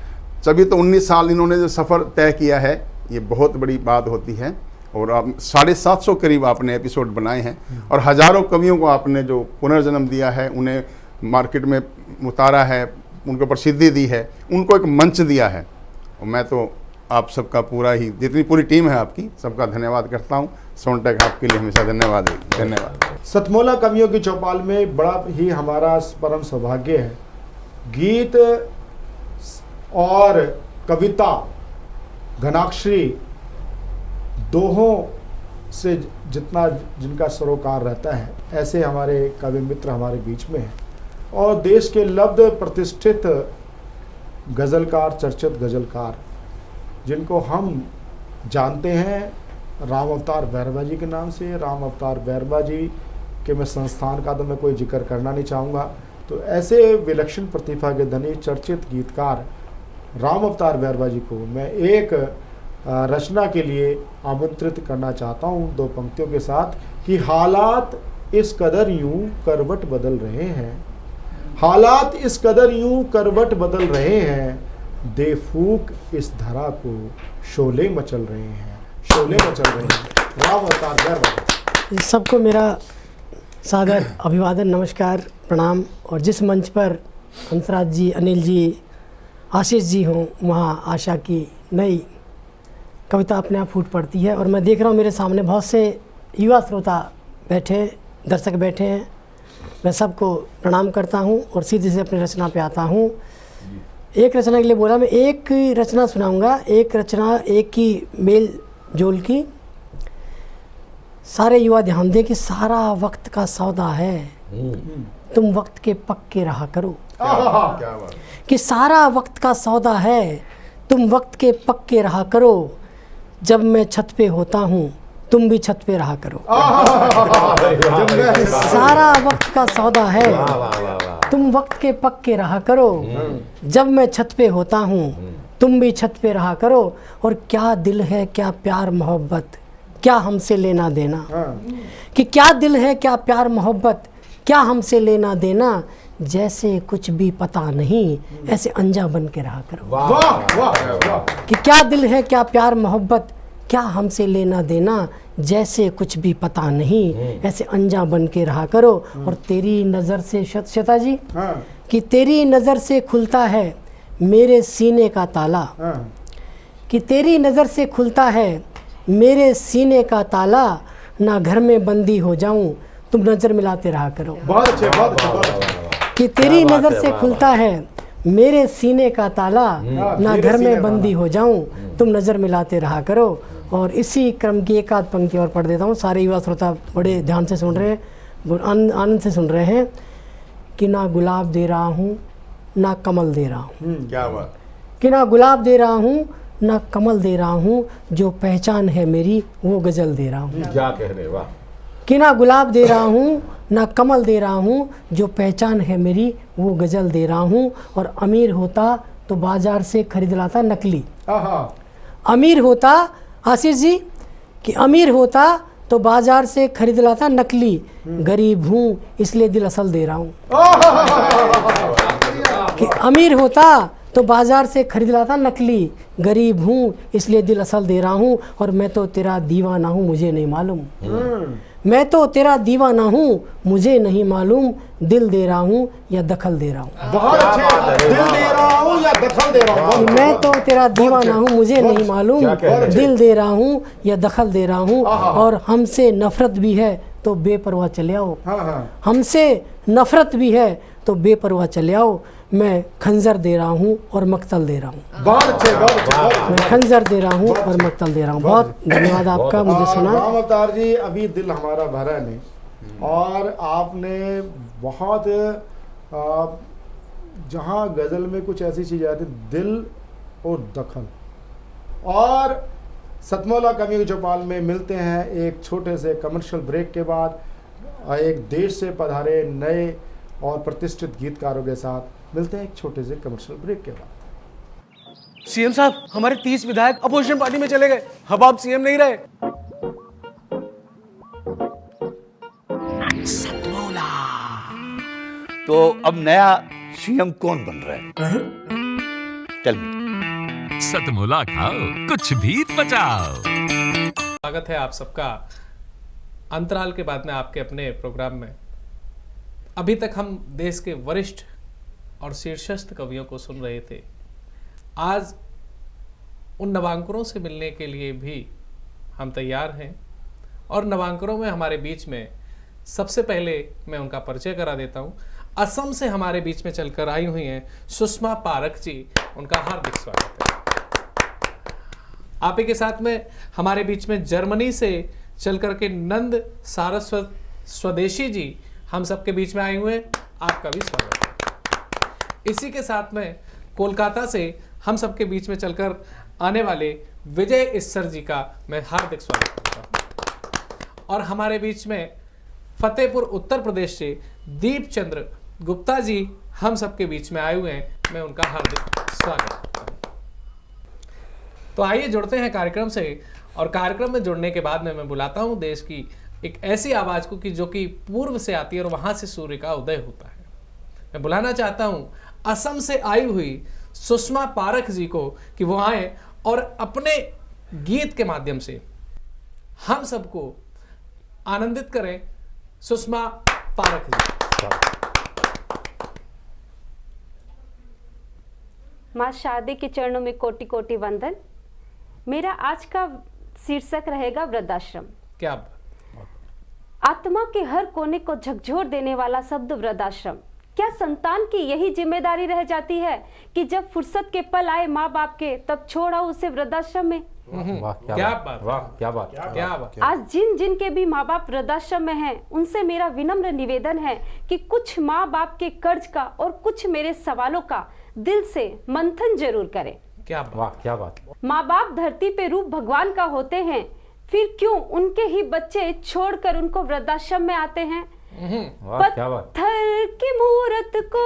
सभी तो 19 साल इन्होंने जो सफ़र तय किया है, ये बहुत बड़ी बात होती है। और आप 750 करीब आपने एपिसोड बनाए हैं और हजारों कवियों को आपने जो पुनर्जन्म दिया है, उन्हें मार्केट में उतारा है, उनको प्रसिद्धि दी है, उनको एक मंच दिया है। और मैं तो आप सबका पूरा ही, जितनी पूरी टीम है आपकी, सबका धन्यवाद करता हूँ। सोनटेक आपके लिए हमेशा धन्यवाद है। धन्यवाद। सतमोला कवियों की चौपाल में बड़ा ही हमारा परम सौभाग्य है, गीत और कविता घनाक्षरी दोहों से जितना जिनका सरोकार रहता है, ऐसे हमारे कवि मित्र हमारे बीच में हैं और देश के लब्ध प्रतिष्ठित गज़लकार, चर्चित गज़लकार जिनको हम जानते हैं राम अवतार बैरवा जी के नाम से। राम अवतार बैरवा जी के मैं संस्थान का तो मैं कोई जिक्र करना नहीं चाहूँगा। तो ऐसे विलक्षण प्रतिभा के धनी चर्चित गीतकार राम अवतार बैरवा जी को मैं एक रचना के लिए आमंत्रित करना चाहता हूँ 2 पंक्तियों के साथ कि हालात इस कदर यूं करवट बदल रहे हैं, हालात इस कदर यूं करवट बदल रहे हैं, दे फूक इस धरा को शोले मचल रहे हैं, शोले मचल रहे हैं। राम अवतार बैरवा। सबको मेरा सादर अभिवादन, नमस्कार, प्रणाम। और जिस मंच पर हंसराज जी, अनिल जी, आशीष जी हों, वहाँ आशा की नई कविता अपने आप फूट पड़ती है। और मैं देख रहा हूँ मेरे सामने बहुत से युवा श्रोता बैठे, दर्शक बैठे हैं। मैं सबको प्रणाम करता हूँ और सीधे से अपनी रचना पे आता हूँ। एक रचना के लिए बोला, मैं एक रचना सुनाऊंगा, एक रचना एक की मेल जोल की। सारे युवा ध्यान दें कि सारा वक्त का सौदा है, तुम वक्त के पक्के रहा करो। क्या बात। कि सारा वक्त का सौदा है, तुम वक्त के पक्के रहा करो। जब मैं छत पे होता हूँ, तुम भी छत पे रहा करो। सारा वक्त का सौदा है, तुम वक्त के पक्के रहा करो। जब मैं छत पे होता हूँ, तुम भी छत पे रहा करो। और क्या दिल है, क्या प्यार मोहब्बत, क्या हमसे लेना देना। कि क्या दिल है, क्या प्यार मोहब्बत, क्या हमसे लेना देना। जैसे कुछ भी पता नहीं, ऐसे अंजा बन के रहा करो। वाह वाह वाह। कि क्या दिल है, क्या प्यार मोहब्बत, क्या हमसे लेना देना। जैसे कुछ भी पता नहीं, ऐसे अंजा बन के रहा करो। और तेरी नज़र से श्वेता जी, कि तेरी नज़र से खुलता है मेरे सीने का ताला। कि तेरी नज़र से खुलता है मेरे सीने का ताला। ना घर में बंदी हो जाऊं, तुम नज़र मिलाते रहा करो। बहुत अच्छे, बहुत अच्छे, बहुत अच्छे। कि तेरी नज़र से खुलता है मेरे सीने का ताला। ना घर में बंदी हो जाऊं, तुम नज़र मिलाते रहा करो। और इसी क्रम की एक आध पंक्ति और पढ़ देता हूँ। सारे युवा श्रोता बड़े ध्यान से सुन रहे हैं, आनंद से सुन रहे हैं। कि ना गुलाब दे रहा हूँ, ना कमल दे रहा हूँ। क्या बात। कि ना गुलाब दे रहा हूँ, ना कमल दे रहा हूँ, जो पहचान है मेरी वो गज़ल दे रहा हूँ। क्या कह रहे, वाह। कि ना गुलाब दे रहा हूँ, ना कमल दे रहा हूँ, जो पहचान है मेरी वो गज़ल दे रहा हूँ। और अमीर होता तो बाजार से खरीद लाता नकली। अमीर होता, आशीष जी, कि अमीर होता तो बाजार से खरीद लाता नकली। गरीब हूँ इसलिए दिल असल दे रहा हूँ। कि अमीर होता तो बाजार से खरीद लाता नकली। गरीब हूँ इसलिए दिल असल दे रहा हूँ। और मैं तो तेरा दीवाना हूँ, मुझे नहीं मालूम। मैं तो तेरा दीवाना हूँ, मुझे नहीं मालूम। दिल दे रहा हूँ या दखल दे रहा हूँ। बहुत अच्छे। दिल दे रहा हूँ या दखल दे रहा हूँ। मैं तो तेरा दीवाना हूँ, मुझे नहीं मालूम। दिल दे रहा हूँ या दखल दे रहा हूँ। और हमसे नफरत भी है तो बेपरवाह चले आओ। हमसे नफरत भी है तो बेपरवाह चले आओ। मैं खंजर दे रहा हूँ और मक्तल दे रहा हूँ। बहुत अच्छे, बहुत अच्छे। मैं खंजर दे रहा हूँ और मक्तल दे रहा हूँ। बहुत धन्यवाद आपका मुझे सुना। राम अवतार जी, अभी दिल हमारा भरा नहीं, और आपने बहुत जहाँ गज़ल में कुछ ऐसी चीज़ आती, दिल और दखल। और सतमोला कवियों की चौपाल में मिलते हैं एक छोटे से कमर्शियल ब्रेक के बाद। एक देश से पधारे नए और प्रतिष्ठित गीतकारों के साथ मिलते हैं एक छोटे से कमर्शियल ब्रेक के बाद। सीएम साहब, हमारे 30 विधायक अपोजिशन पार्टी में चले गए, अब आप सीएम नहीं रहे। सतमोला। तो अब नया सीएम कौन बन रहा है? चल सतमोला खाओ, कुछ भी बचाओ। स्वागत है आप सबका अंतराल के बाद में आपके अपने प्रोग्राम में। अभी तक हम देश के वरिष्ठ और शीर्षस्थ कवियों को सुन रहे थे। आज उन नवांकुरों से मिलने के लिए भी हम तैयार हैं और नवांकुरों में हमारे बीच में सबसे पहले मैं उनका परिचय करा देता हूं। असम से हमारे बीच में चलकर आई हुई हैं सुषमा पारख जी, उनका हार्दिक स्वागत है। आप ही के साथ में हमारे बीच में जर्मनी से चलकर के नंद सारस्वत स्वदेशी जी हम सबके बीच में आए हुए हैं, आपका भी स्वागत है। इसी के साथ में कोलकाता से हम सबके बीच में चलकर आने वाले विजय इस्सर जी का मैं हार्दिक स्वागत करता हूं। और हमारे बीच में फतेहपुर उत्तर प्रदेश से दीप चंद्र गुप्ता जी हम सबके बीच में आए हुए हैं, मैं उनका हार्दिक स्वागत करता हूं। तो आइए जुड़ते हैं कार्यक्रम से, और कार्यक्रम में जुड़ने के बाद में मैं बुलाता हूं देश की एक ऐसी आवाज को कि जो कि पूर्व से आती है और वहां से सूर्य का उदय होता है। मैं बुलाना चाहता हूं असम से आई हुई सुषमा पारख जी को कि वो आए और अपने गीत के माध्यम से हम सबको आनंदित करें। सुषमा पारख जी। माँ शारदे के चरणों में कोटि कोटि वंदन। मेरा आज का शीर्षक रहेगा वृद्धाश्रम। क्या आत्मा के हर कोने को झकझोर देने वाला शब्द वृद्धाश्रम। क्या संतान की यही जिम्मेदारी रह जाती है कि जब फुर्सत के पल आए माँ बाप के तब छोड़ा उसे वृद्धाश्रम में? क्या बात। आज जिन जिन के भी माँ बाप वृद्धाश्रम में हैं, उनसे मेरा विनम्र निवेदन है कि कुछ माँ बाप के कर्ज का और कुछ मेरे सवालों का दिल से मंथन जरूर करें। क्या बात। माँ बाप धरती पे रूप भगवान का होते हैं, फिर क्यों उनके ही बच्चे छोड़कर उनको वृद्धाश्रम में आते हैं? पत्थर की मूरत को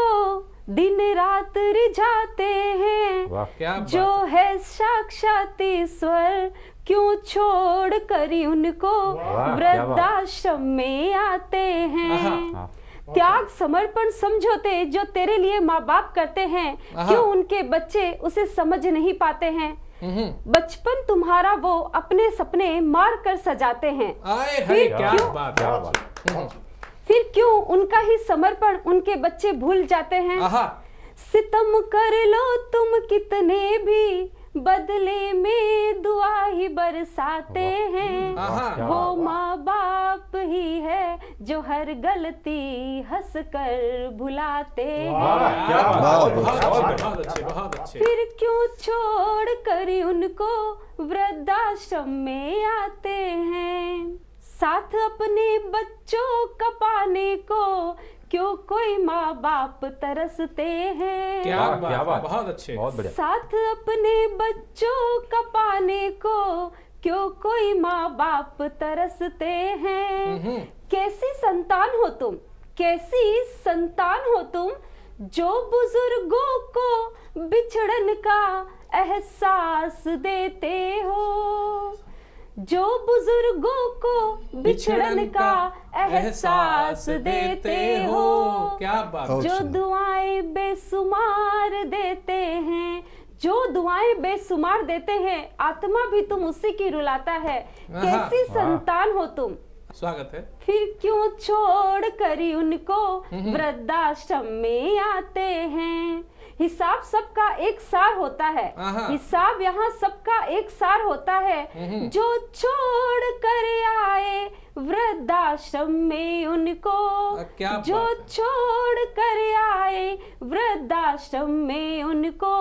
दिन रात रिझाते हैं, जो है साक्षात ईश्वर क्यों छोड़ कर उनको वृद्धाश्रम में आते हैं। त्याग समर्पण समझौते जो तेरे लिए माँ बाप करते हैं, क्यों उनके बच्चे उसे समझ नहीं पाते हैं? बचपन तुम्हारा वो अपने सपने मार कर सजाते हैं, फिर क्यों उनका ही समर्पण उनके बच्चे भूल जाते हैं? सितम कर लो तुम कितने भी, बदले में दुआ ही बरसाते हैं। वो माँ बाप ही है जो हर गलती हंस कर भुलाते हैं। फिर क्यों छोड़ कर उनको वृद्धाश्रम में आते हैं? साथ अपने बच्चों का पाने को क्यों कोई माँ बाप तरसते हैं? क्या बात। बहुत अच्छे, बहुत बढ़िया। साथ अपने बच्चों का पाने को क्यों कोई माँ बाप तरसते हैं? कैसी संतान हो तुम, कैसी संतान हो तुम, जो बुजुर्गों को बिछड़न का एहसास देते हो, जो बुजुर्गों को बिछड़न का एहसास देते हो। क्या बात। जो दुआएं बेसुमार देते हैं, जो दुआएं बेसुमार देते हैं, आत्मा भी तुम उसी की रुलाता है। कैसी संतान हो तुम, स्वागत है। फिर क्यों छोड़ कर उनको वृद्धाश्रम में आते हैं? हिसाब सबका एक सार होता है, हिसाब यहाँ सबका एक सार होता है। जो छोड़ कर आए वृद्धाश्रम में उनको, जो छोड़ कर आए वृद्धाश्रम में उनको,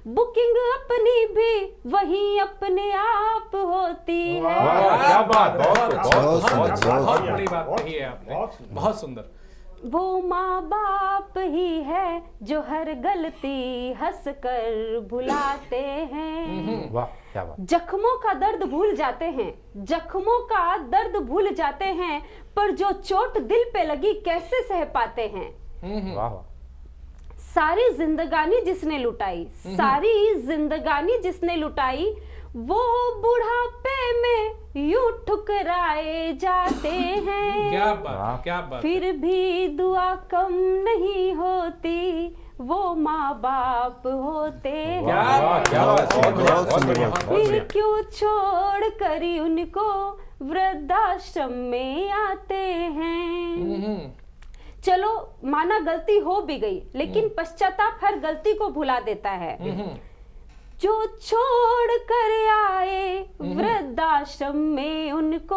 बुकिंग अपनी भी वही अपने आप होती है। क्या बात। बहुत बड़ी बात कही है आपने, बहुत सुंदर। वो माँ बाप ही है जो हर गलती हंस कर भुलाते हैं। वाह क्या बात। जख्मों का दर्द भूल जाते हैं, जख्मों का दर्द भूल जाते हैं, पर जो चोट दिल पे लगी कैसे सह पाते हैं। वाह। सारी जिंदगानी जिसने लुटाई, सारी जिंदगानी जिसने लुटाई, वो बुढ़ापे में यूं ठुकराए जाते हैं। क्या बात, क्या बात। फिर भी दुआ कम नहीं होती, वो माँ बाप होते क्या फिर क्यों छोड़ कर उनको वृद्धाश्रम में आते हैं। चलो माना गलती हो भी गई, लेकिन पश्चाताप हर गलती को भुला देता है। जो छोड़ कर आए वृद्धाश्रम में उनको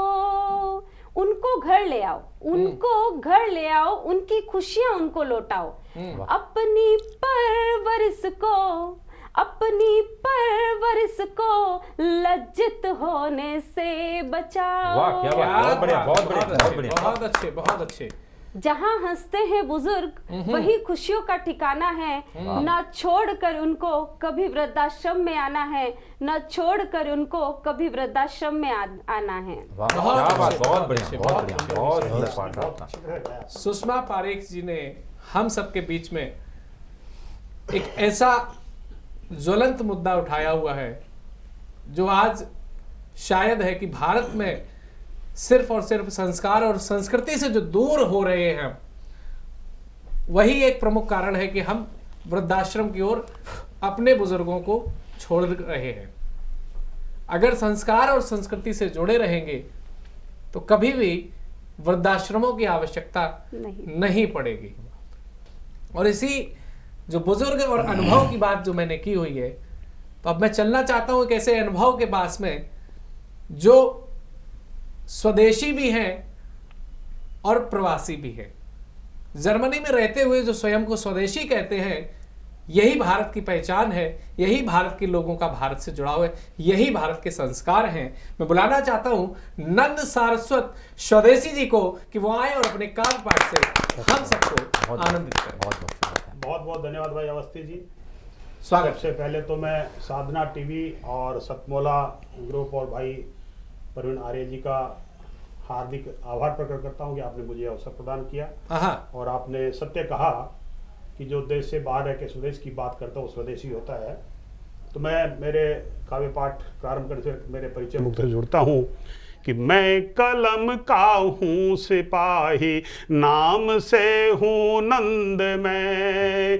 घर ले आओ, उनको घर ले आओ, उनकी खुशियां उनको लौटाओ, अपनी परवरिश को लज्जित होने से बचाओ। वाह, क्या बात, बहुत बढ़िया, बहुत अच्छे, बहुत अच्छे। जहाँ हंसते हैं बुजुर्ग वही खुशियों का ठिकाना है, ना छोड़कर उनको कभी वृद्धाश्रम में आना है, ना छोड़कर उनको कभी वृद्धाश्रम में आना है। बहुत बढ़िया। सुषमा पारेख जी ने हम सबके बीच में एक ऐसा ज्वलंत मुद्दा उठाया हुआ है जो आज शायद है कि भारत में सिर्फ और सिर्फ संस्कार और संस्कृति से जो दूर हो रहे हैं वही एक प्रमुख कारण है कि हम वृद्धाश्रम की ओर अपने बुजुर्गों को छोड़ रहे हैं। अगर संस्कार और संस्कृति से जुड़े रहेंगे तो कभी भी वृद्धाश्रमों की आवश्यकता नहीं पड़ेगी। और इसी जो बुजुर्ग और अनुभव की बात जो मैंने की हुई है, तो अब मैं चलना चाहता हूं एक ऐसे अनुभव के पास में जो स्वदेशी भी हैं और प्रवासी भी हैं। जर्मनी में रहते हुए जो स्वयं को स्वदेशी कहते हैं, यही भारत की पहचान है, यही भारत के लोगों का भारत से जुड़ाव है, यही भारत के संस्कार हैं। मैं बुलाना चाहता हूं नंद सारस्वत स्वदेशी जी को कि वो आए और अपने काव्य पाठ से हम सबको आनंदित करें। बहुत बहुत धन्यवाद भाई अवस्थी जी, स्वागत। सबसे पहले तो मैं साधना टीवी और सतमोला ग्रुप और भाई प्रवीण आर्य जी का हार्दिक आभार प्रकट करता हूं कि आपने मुझे अवसर प्रदान किया और आपने सत्य कहा कि जो देश से बाहर रह के स्वदेश की बात करता है वो स्वदेशी होता है। तो मैं मेरे काव्य पाठ प्रारंभ करने से मेरे परिचय मुक्त से जुड़ता हूँ कि मैं कलम का हूँ सिपाही, नाम से हूँ नंद मैं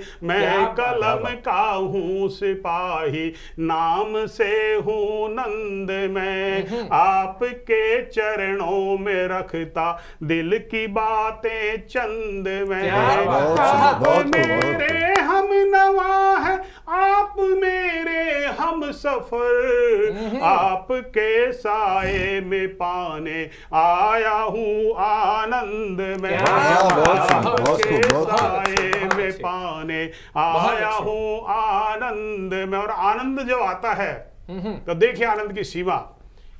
कलम का हूँ सिपाही, नाम से हूँ नंद मैं, आपके चरणों में रखता दिल की बातें चंद में। आप मेरे हम नवा है, आप मेरे हम सफर, आपके साए में पाने आया हूँ आनंद में, आपके साए में पाने आया हूँ आनंद में। और आनंद जब आता है तो देखिए आनंद की सीमा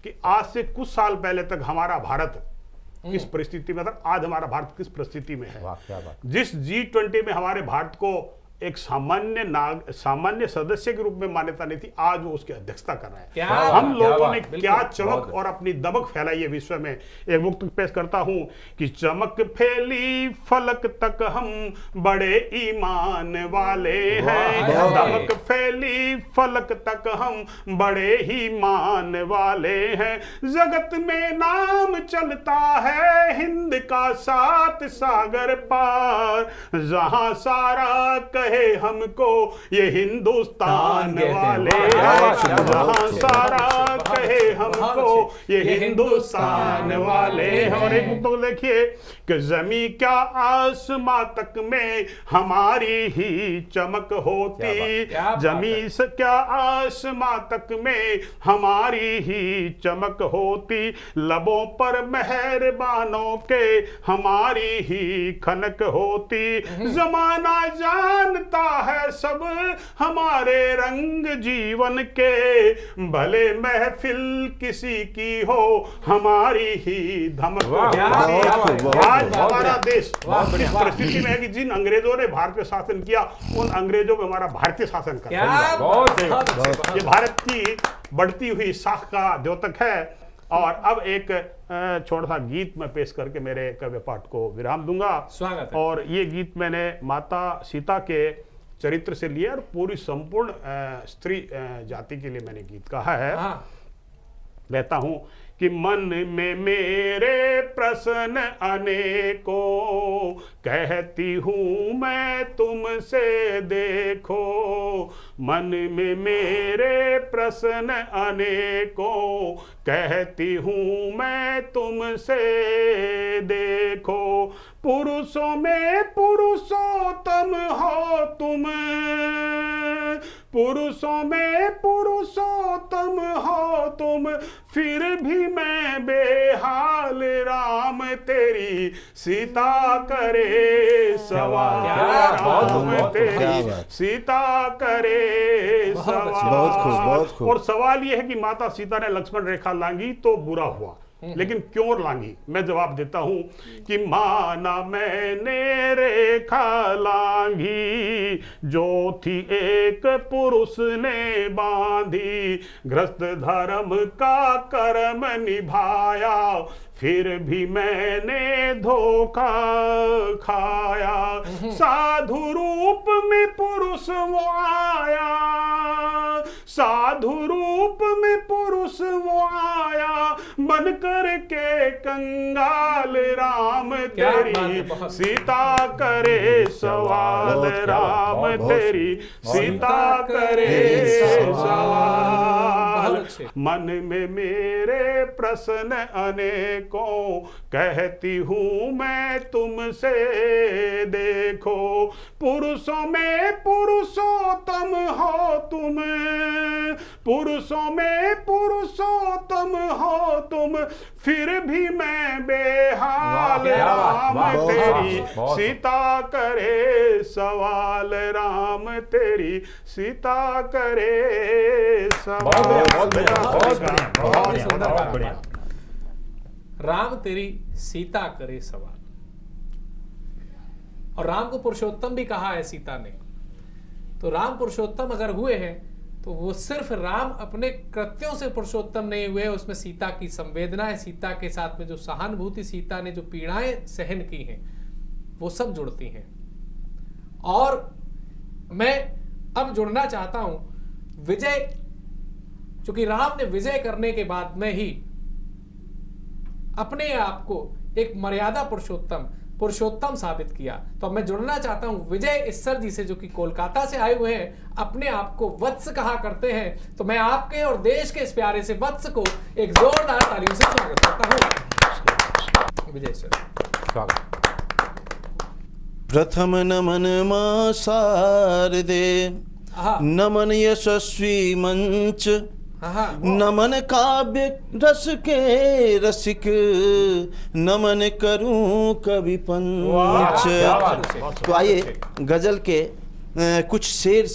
कि आज से कुछ साल पहले तक हमारा भारत किस परिस्थिति में था, आज हमारा भारत किस परिस्थिति में है। जिस G20 में हमारे भारत को एक सामान्य सदस्य के रूप में मान्यता नहीं थी, आज वो उसकी अध्यक्षता कर रहा है। हम लोगों ने क्या चमक और अपनी दमक फैलाई है विश्व में। एक मुक्त पेश करता हूं कि चमक फैली फलक तक हम बड़े ईमान वाले हैं, दमक फैली फलक तक हम बड़े ही मान वाले हैं, जगत में नाम चलता है हिंद का 7 सागर पार, जहां सारा कहे हमको ये हिंदुस्तान वाले हैं, जहां सारा कहे हमको ये हिंदुस्तान वाले हैं। और एक तो देखिए कि जमी क्या आसमां तक में हमारी ही चमक होती, जमी से क्या आसमां तक में हमारी ही चमक होती, लबों पर मेहरबानों के हमारी ही खनक होती, जमाना जानता है सब हमारे रंग जीवन के, भले महफिल किसी की हो हमारी ही धमक। आज हमारा देश परिस्थिति में है कि जिन अंग्रेजों ने भारत पे शासन किया उन अंग्रेजों पे हमारा भारतीय शासन कर ये भारत की बढ़ती हुई साख का द्योतक है। और अब एक छोटा सा गीत मैं पेश करके मेरे काव्य पाठ को विराम दूंगा। स्वागत है। और ये गीत मैंने माता सीता के चरित्र से लिया और पूरी संपूर्ण स्त्री जाति के लिए मैंने गीत कहा है। कहता हूं कि मन में मेरे प्रश्न अनेकों, कहती हूँ मैं तुमसे देखो। मन में मेरे प्रश्न अनेकों, कहती हूँ मैं तुमसे देखो। पुरुषों में पुरुषोत्तम हो तुम, पुरुषों में पुरुषोत्तम हो तुम, फिर भी मैं बेहाल राम तेरी सीता करे सवाल। राम तेरी सीता करे सवाल। और सवाल यह है कि माता सीता ने लक्ष्मण रेखा लांगी तो बुरा हुआ, लेकिन क्यों लांगी? मैं जवाब देता हूं कि माना मैंने रेखा लांगी, जो थी एक पुरुष ने बांधी। गृहस्थ धर्म का कर्म निभाया, फिर भी मैंने धोखा खाया। साधु रूप में पुरुष वो आया, साधु रूप में पुरुष वो आया, बन कर के कंगाल राम तेरी सीता करे सवाल। राम तेरी सीता करे सवाल। मन में मेरे प्रश्न अनेकों, कहती हूँ मैं तुमसे देखो। पुरुषों में पुरुषोत्तम हो तुम, पुरुषों में पुरुषोत्तम हो तुम, फिर भी मैं बेहाल राम तेरी सीता करे सवाल। राम तेरी सीता करे सवाल। राम तेरी सीता करे सवाल। और राम को पुरुषोत्तम भी कहा है सीता ने। तो राम पुरुषोत्तम अगर हुए हैं तो वो सिर्फ राम अपने कृत्यों से पुरुषोत्तम नहीं हुए, उसमें सीता की संवेदना है, सीता के साथ में जो सहानुभूति, सीता ने जो पीड़ाएं सहन की हैं, वो सब जुड़ती हैं। और मैं अब जुड़ना चाहता हूं विजय, क्योंकि राम ने विजय करने के बाद में ही अपने आप को एक मर्यादा पुरुषोत्तम साबित किया। तो अब मैं जुड़ना चाहता हूं विजय इस्सर जी से, जो कि कोलकाता से आए हुए हैं, अपने आप को वत्स कहा करते हैं। तो मैं आपके और देश के इस प्यारे से वत्स को एक जोरदार तालियों से स्वागत करता हूं। विजय सर स्वागत। प्रथम नमन मां शारदे, नमन यशस्वी मंच, नमन काव्य रस के रसिक, नमन करूं कवि पंच। तो आइए गजल के कुछ शेर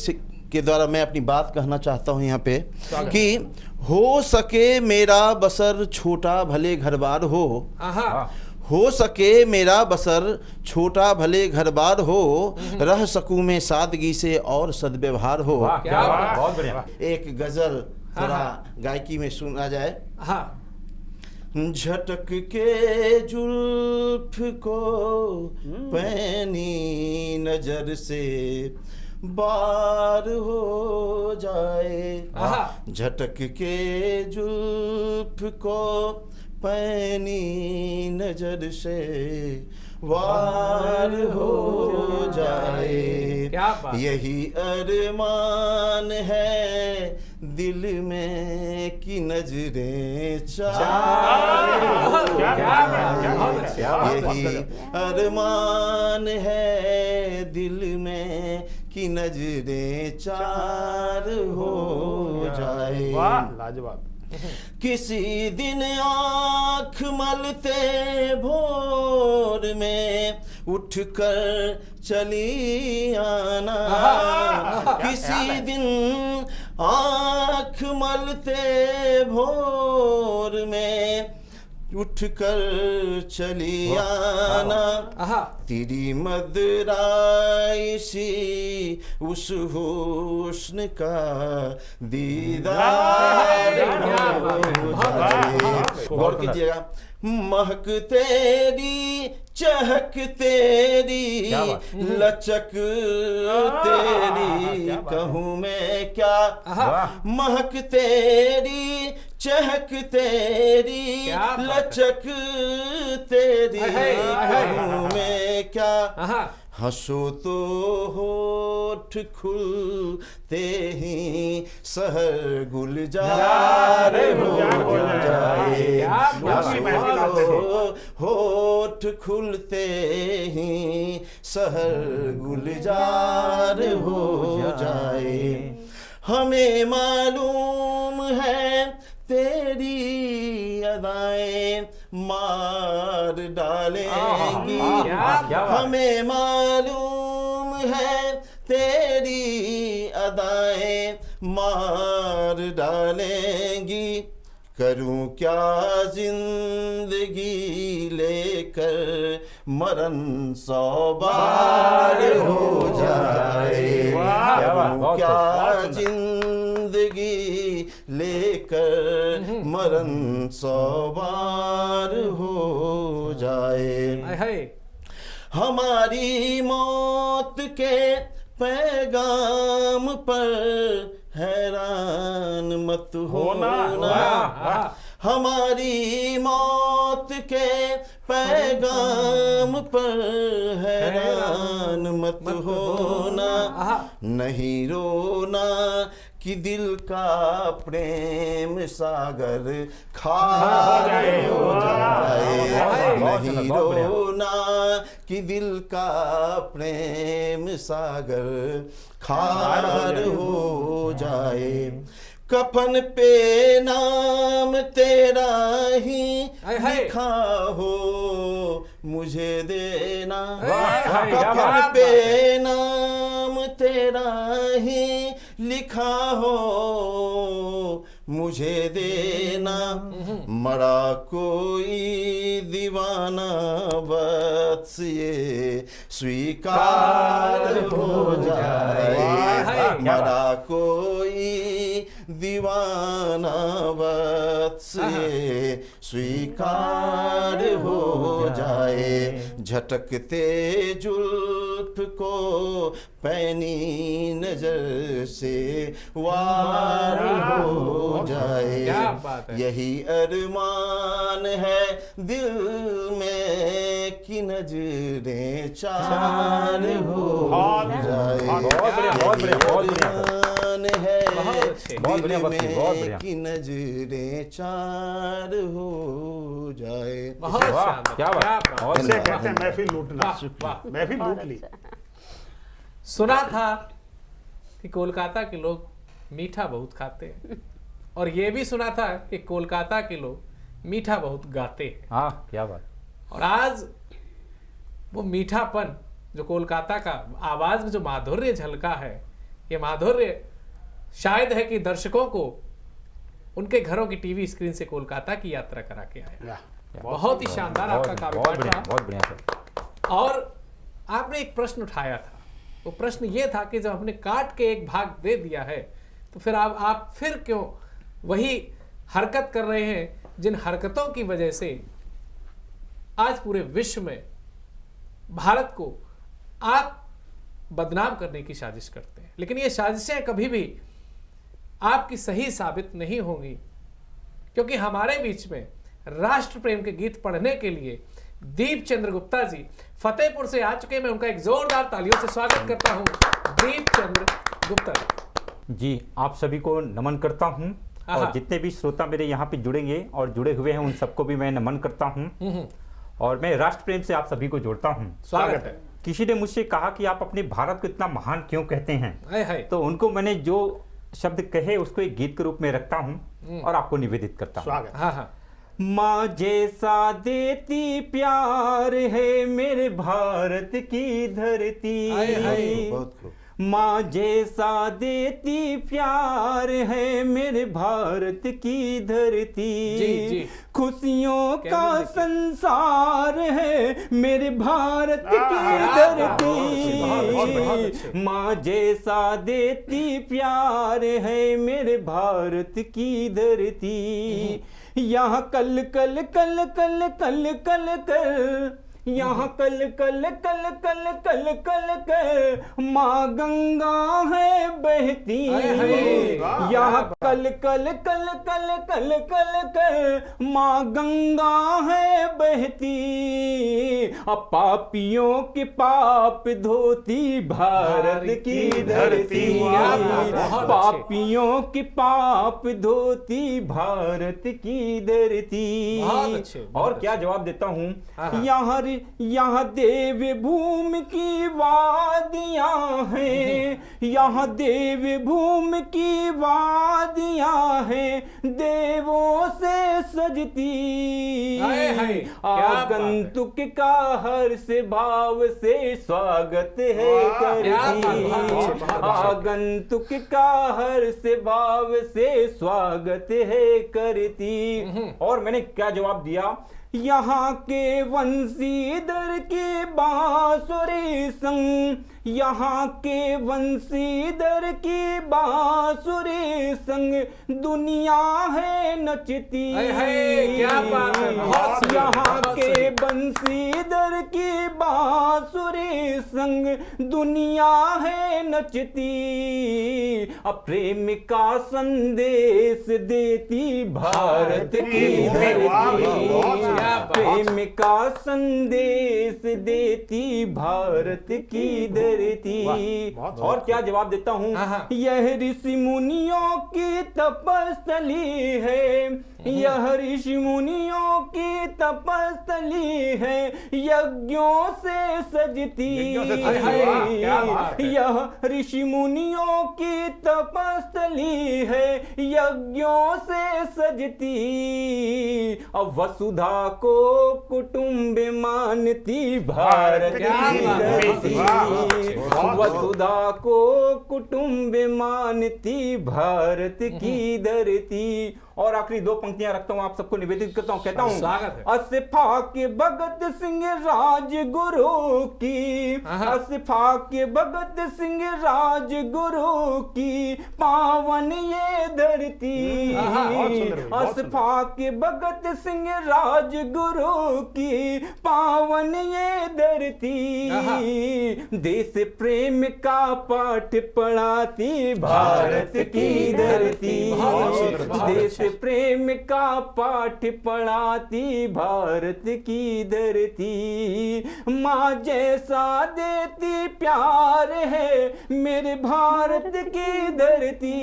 के द्वारा मैं अपनी बात कहना चाहता हूं यहाँ पे कि हो सके मेरा बसर छोटा भले घर बार हो सके मेरा बसर छोटा भले घर बार हो, रह सकूं मैं सादगी से और सद्व्यवहार हो। बहुत बढ़िया। एक गजल थोड़ा गायकी में सुना जाए। झटक के जुल्फ को पैनी नजर से बार हो जाए, झटक के जुल्फ को पैनी नजर से वार हो जाए, यही अरमान है दिल में कि नजरें चार हो जाए, यही अरमान है दिल में कि नजरें चार हो जाए। लाजवाब। किसी दिन आँख मलते भोर में उठकर चली आना, किसी दिन आँख मलते भोर में उठकर चली आना, तेरी मदराई सी उस हुस्न का दीदार गौर कीजिएगा। महक तेरी चहक तेरी लचक तेरी कहूँ मैं क्या, महक तेरी चहक तेरी लचक तेरी में क्या हंसो तो होठ खुलते ही सहर गुलजार हो जाए, हंसो तो होठ खुलते ही सहर गुलजार हो जाए। हमें मालूम है तेरी अदाएं मार डालेंगी, हमें मालूम है तेरी अदाएं मार डालेंगी। करूं क्या जिंदगी लेकर मरण 100 बार हो जाए, करूं क्या जिंदगी लेकर मरण 100 बार हो जाए। हमारी मौत के पैगाम पर हैरान मत होना, हमारी मौत के पैगाम पर हैरान मत होना, नहीं रोना कि दिल का प्रेम सागर खार हो जाए, नहीं रोना कि दिल का प्रेम सागर खार हो जाए। कफन पे नाम तेरा ही लिखा हो मुझे देना, कफन पे नाम तेरा ही लिखा हो मुझे देना। मरा कोई दीवाना बस ये स्वीकार हो जाए, मरा कोई दीवाना बस ये स्वीकार हो जाए। झटकते जुल्फ को पैनी नजर से वार हो जाए, यही अरमान है दिल में कि नजरें चार हो जाए, अरमान है दिल में कि नजरें चार हो जाए। क्या बात, ऐसे कहते हैं महफिल लूटना, महफिल लूट ली। सुना था कि कोलकाता के लोग मीठा बहुत खाते हैं, और ये भी सुना था कि कोलकाता के लोग मीठा बहुत गाते हैं। हाँ, क्या बात। और आज वो मीठापन जो कोलकाता का आवाज में जो माधुर्य झलका है, ये माधुर्य शायद है कि दर्शकों को उनके घरों की टीवी स्क्रीन से कोलकाता की यात्रा करा के आया। बहुत ही शानदार आपका काव्यपाठ रहा। बहुत बढ़िया। और आपने एक प्रश्न उठाया था, वो प्रश्न ये था कि जब हमने काट के एक भाग दे दिया है तो फिर आप फिर क्यों वही हरकत कर रहे हैं जिन हरकतों की वजह से आज पूरे विश्व में भारत को आप बदनाम करने की साजिश करते हैं। लेकिन ये साजिशें कभी भी आपकी सही साबित नहीं होंगी, क्योंकि हमारे बीच में राष्ट्र प्रेम के गीत पढ़ने के लिए दीप चंद्र गुप्ता जी फतेहपुर से आ चुके हैं। मैं उनका एक जोरदार तालियों से स्वागत करता हूं। दीप चंद्र गुप्ता जी, आप सभी को नमन करता हूं, और जितने भी श्रोता मेरे यहाँ पे जुड़ेंगे और जुड़े हुए हैं उन सबको भी मैं नमन करता हूं, और मैं राष्ट्र प्रेम से आप सभी को जोड़ता हूं। स्वागत है। किसी ने मुझसे कहा कि आप अपने भारत को इतना महान क्यों कहते हैं, तो उनको मैंने जो शब्द कहे उसको एक गीत के रूप में रखता हूं और आपको निवेदित करता हूं। माँ जैसा देती प्यार है मेरे भारत की धरती, माँ जैसा देती प्यार है मेरे भारत की धरती, खुशियों का संसार है मेरे भारत की धरती, माँ जैसा देती प्यार है मेरे भारत की धरती, यहाँ कल कल कल कल कल कल कर यहाँ कल कल कल कल कल कल कर माँ गंगा है बहती, यहाँ कल कल कल कल कल कल कर माँ गंगा है बहती, अब पापियों के पाप धोती भारत की धरती, पापियों के पाप धोती भारत की धरती। और क्या जवाब देता हूँ, यहाँ देव भूमि की वादियां हैं, यहाँ देव भूमि की वादियां हैं, देवों से सजती, आगंतुक का हर्ष भाव से स्वागत है करती, आगंतुक का हर्ष भाव से स्वागत है करती। और मैंने क्या जवाब दिया, यहाँ के वंशीधर की बांसुरी संग, यहाँ के वंशीधर की बांसुरी संग दुनिया है नचती, यहाँ के वंशीधर की बांसुरी संग दुनिया है नचती, अब प्रेम का संदेश देती भारत की धरती, प्रेम का संदेश देती भारत की धरती। और क्या जवाब देता हूँ, यह ऋषि मुनियों की तपस्थली है, यह ऋषि मुनियों की तपस्थली है, यज्ञों से सजती, यह ऋषि मुनियों की तपस्थली है, यज्ञों से सजती, अब वसुधा को कुटुंब मानती भारत की धरती, वसुधा को कुटुंब मानती भारत की धरती। और आखिरी दो पंक्तियां रखता हूं, आप सबको निवेदित करता हूं, कहता हूं, असफा के भगत सिंह राजगुरु की, असफा के भगत सिंह राजगुरु की पावन ये धरती, असफा के भगत सिंह राजगुरु की पावन ये धरती, देश प्रेम का पाठ पढ़ाती भारत की धरती, देश प्रेम का पाठ पढ़ाती भारत की धरती, माँ जैसा देती प्यार है मेरे भारत की धरती,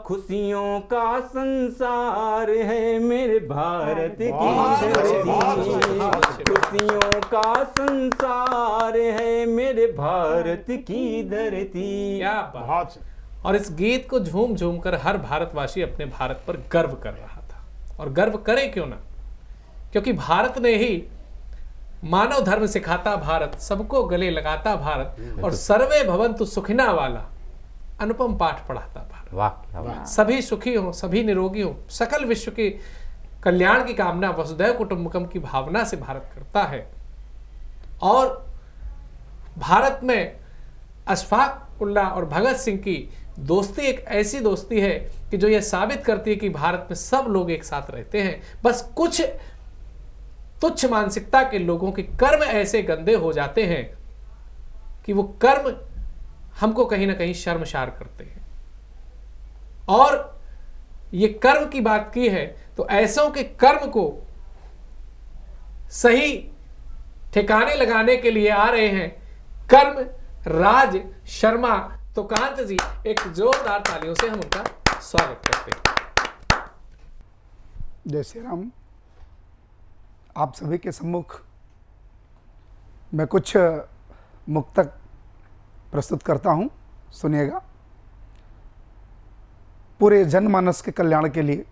खुशियों का संसार है मेरे भारत की धरती, खुशियों का संसार है मेरे भारत की धरती। क्या बात। और इस गीत को झूम झूम कर हर भारतवासी अपने भारत पर गर्व कर रहा था, और गर्व करे क्यों ना, क्योंकि भारत ने ही मानव धर्म सिखाता भारत, सबको गले लगाता भारत, और सर्वे भवन्तु सुखिना वाला अनुपम पाठ पढ़ाता भारत। वाह, सभी सुखी हो, सभी निरोगी हो, सकल विश्व के कल्याण की कामना, वसुधैव कुटुंबकम की भावना से भारत करता है। और भारत में अशफाक उल्लाह और भगत सिंह की दोस्ती एक ऐसी दोस्ती है कि जो यह साबित करती है कि भारत में सब लोग एक साथ रहते हैं, बस कुछ तुच्छ मानसिकता के लोगों के कर्म ऐसे गंदे हो जाते हैं कि वो कर्म हमको कहीं ना कहीं शर्मसार करते हैं। और ये कर्म की बात की है तो ऐसों के कर्म को सही ठिकाने लगाने के लिए आ रहे हैं कर्म राज शर्मा। तो कांत जी, एक जोरदार तालियों से हम उनका स्वागत करते हैं। जय श्री राम। आप सभी के सम्मुख मैं कुछ मुक्तक प्रस्तुत करता हूं, सुनिएगा। पूरे जनमानस के कल्याण के लिए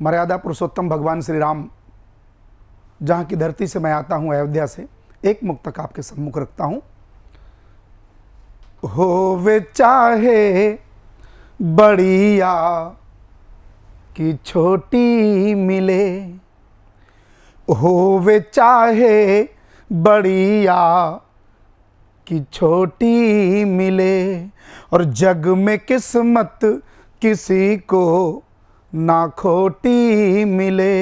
मर्यादा पुरुषोत्तम भगवान श्री राम जहाँ की धरती से मैं आता हूँ, अयोध्या से, एक मुक्तक आपके सम्मुख रखता हूँ। होवे चाहे बड़िया कि छोटी मिले, होवे चाहे बड़िया कि छोटी मिले, और जग में किस्मत किसी को ना खोटी मिले।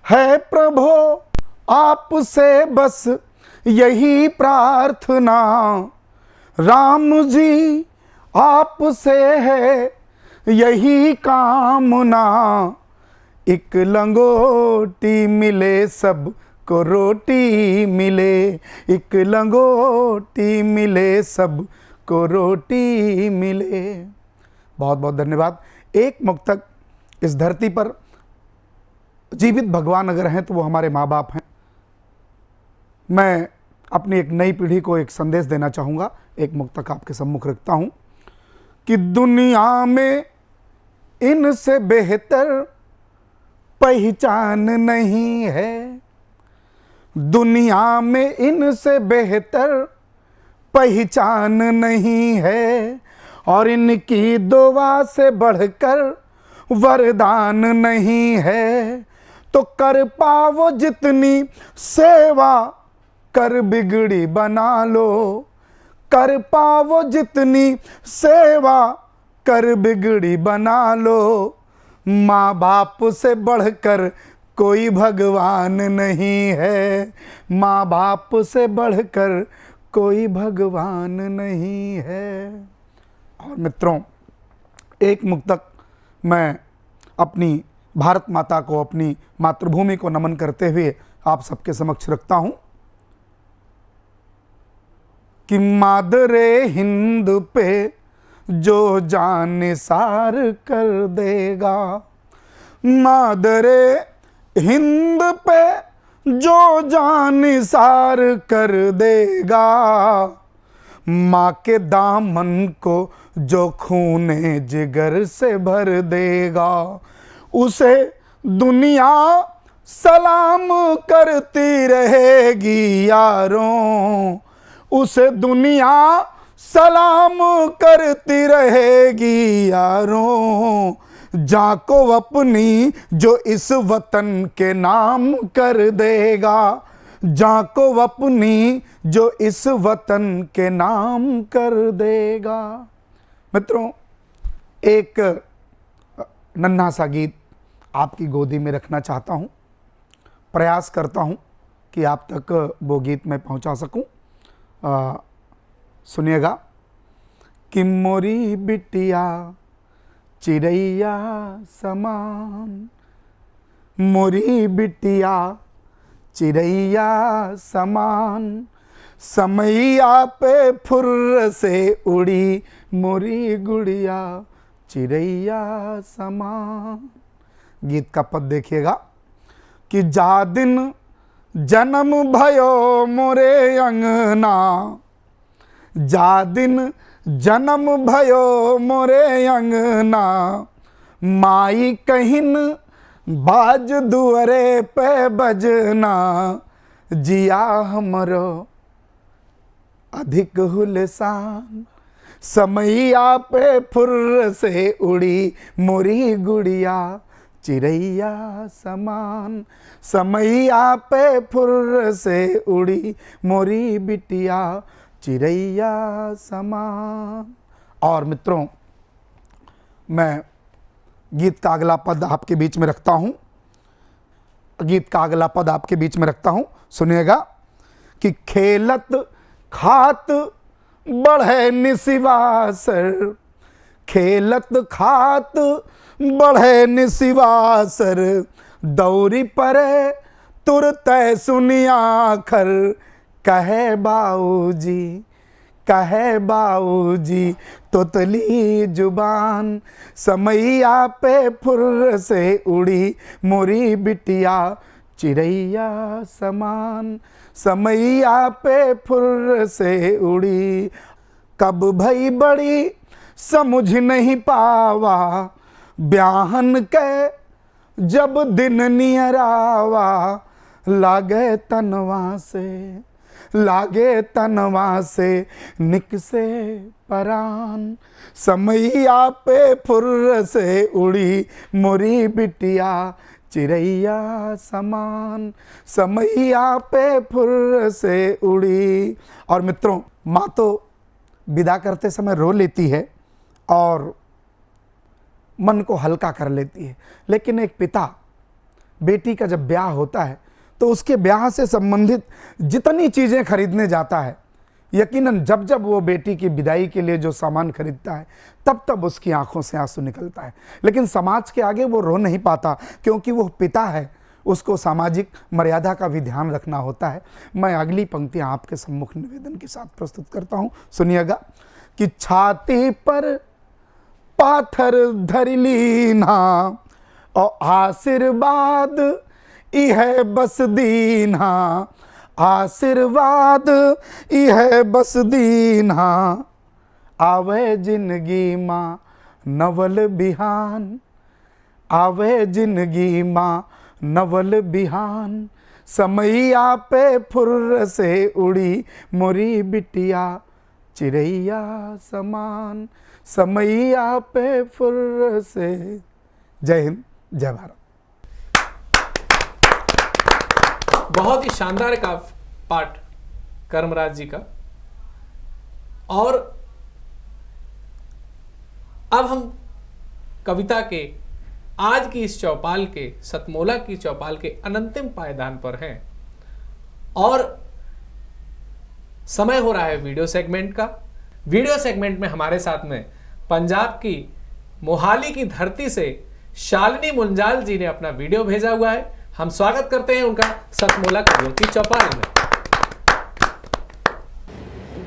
है प्रभो आपसे बस यही प्रार्थना, राम जी आपसे है यही कामना, एक लंगोटी मिले सब को रोटी मिले, एक लंगोटी मिले सब को रोटी मिले। बहुत बहुत धन्यवाद। एक मुक्तक इस धरती पर जीवित भगवान अगर हैं तो वो हमारे माँ बाप हैं। मैं अपनी एक नई पीढ़ी को एक संदेश देना चाहूँगा, एक मुक्तक आपके सम्मुख रखता हूँ कि दुनिया में इनसे बेहतर पहचान नहीं है, दुनिया में इनसे बेहतर पहचान नहीं है, और इनकी दुआ से बढ़कर वरदान नहीं है। तो कर पाओ जितनी सेवा कर बिगड़ी बना लो, कर पाओ जितनी सेवा कर बिगड़ी बना लो, माँ बाप से बढ़कर कोई भगवान नहीं है, माँ बाप से बढ़कर कोई भगवान नहीं है। और मित्रों, एक मुक्तक मैं अपनी भारत माता को, अपनी मातृभूमि को नमन करते हुए आप सबके समक्ष रखता हूं कि मादरे हिंद पे जो जान सार कर देगा, मादरे हिंद पे जो जान सार कर देगा, माँ के दामन को जो खूने जिगर से भर देगा, उसे दुनिया सलाम करती रहेगी यारों, उसे दुनिया सलाम करती रहेगी यारों, जाको अपनी जो इस वतन के नाम कर देगा, जाको अपनी जो इस वतन के नाम कर देगा। मित्रों, एक नन्हा सा गीत आपकी गोदी में रखना चाहता हूँ, प्रयास करता हूँ कि आप तक वो गीत मैं पहुँचा सकूँ। सुनिएगा कि मोरी बिटिया चिड़ैया समान, मोरी बिटिया चिड़ैया समान, समैया पे फुर्र से उड़ी मोरी गुड़िया चिड़ैया समान। गीत का पद देखिएगा कि जा दिन जन्म भयो मोरे अंगना, जा दिन जन्म भयो मोरे अंगना, माई कहिन बाज दुअरे पे बजना, जिया हमरो अधिक हुलसान, समैया पे फुर्र से उड़ी मोरी गुड़िया चिड़ैया समान, समैया पे फुर्र से उड़ी मोरी बिटिया चिड़ैया समान। और मित्रों, मैं गीत का अगला पद आपके बीच में रखता हूँ, गीत का अगला पद आपके बीच में रखता हूँ। सुनिएगा कि खेलत खात बढ़े निसिवासर, खेलत खात बढ़े निसिवासर, दौरी परे तुरते सुनिया खर, कहे बाऊजी कहे बाऊजी तोतली जुबान, समैया पे फुर्र से उड़ी मोरी बिटिया चिड़ैया समान, समैया पे फुर्र से उड़ी। कब भई बड़ी समझ नहीं पावा, ब्याहन के जब दिन नियरावा, लागे तनवा से लागे तनवा से निकसे परान, समैया पे फुर्र से उड़ी मोरी बिटिया चिड़ैया समान, समैया पे फुर्र से उड़ी। और मित्रों, माँ तो विदा करते समय रो लेती है और मन को हल्का कर लेती है, लेकिन एक पिता बेटी का जब ब्याह होता है तो उसके ब्याह से संबंधित जितनी चीज़ें खरीदने जाता है, यकीनन जब जब वो बेटी की विदाई के लिए जो सामान खरीदता है तब तब उसकी आंखों से आंसू निकलता है, लेकिन समाज के आगे वो रो नहीं पाता क्योंकि वो पिता है, उसको सामाजिक मर्यादा का भी ध्यान रखना होता है। मैं अगली पंक्तियां आपके सम्मुख निवेदन के साथ प्रस्तुत करता हूं, सुनिएगा कि छाती पर पाथर धरली ना और आशीर्वाद इह बस दीना, आशीर्वाद इह बस दीना, आवे जिंदगी माँ नवल बिहान, आवे जिंदगी माँ नवल बिहान, समैया पे फुर्र से उड़ी मोरी बिटिया चिड़ैया समान, समैया पे फुर्र से। जय हिंद, जय भारत। बहुत ही शानदार का पाठ कर्मराज जी का। और अब हम कविता के आज की इस चौपाल के, सतमोला की चौपाल के अनंतिम पायदान पर हैं और समय हो रहा है वीडियो सेगमेंट का। वीडियो सेगमेंट में हमारे साथ में पंजाब की मोहाली की धरती से शालिनी मुंजाल जी ने अपना वीडियो भेजा हुआ है। हम स्वागत करते हैं उनका सतमोला कवियों की चौपाल में।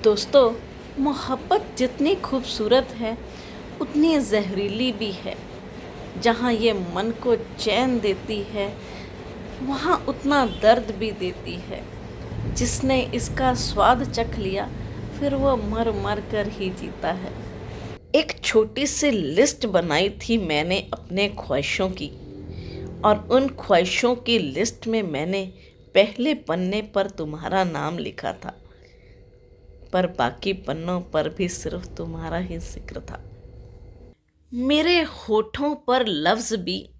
दोस्तों, मोहब्बत जितनी खूबसूरत है उतनी जहरीली भी है। जहाँ ये मन को चैन देती है वहाँ उतना दर्द भी देती है। जिसने इसका स्वाद चख लिया फिर वो मर मर कर ही जीता है। एक छोटी सी लिस्ट बनाई थी मैंने अपने ख्वाहिशों की, और उन ख्वाहिशों की लिस्ट में मैंने पहले पन्ने पर तुम्हारा नाम लिखा था, पर बाकी पन्नों पर भी सिर्फ तुम्हारा ही जिक्र था। मेरे होठों पर लफ्ज़ भी,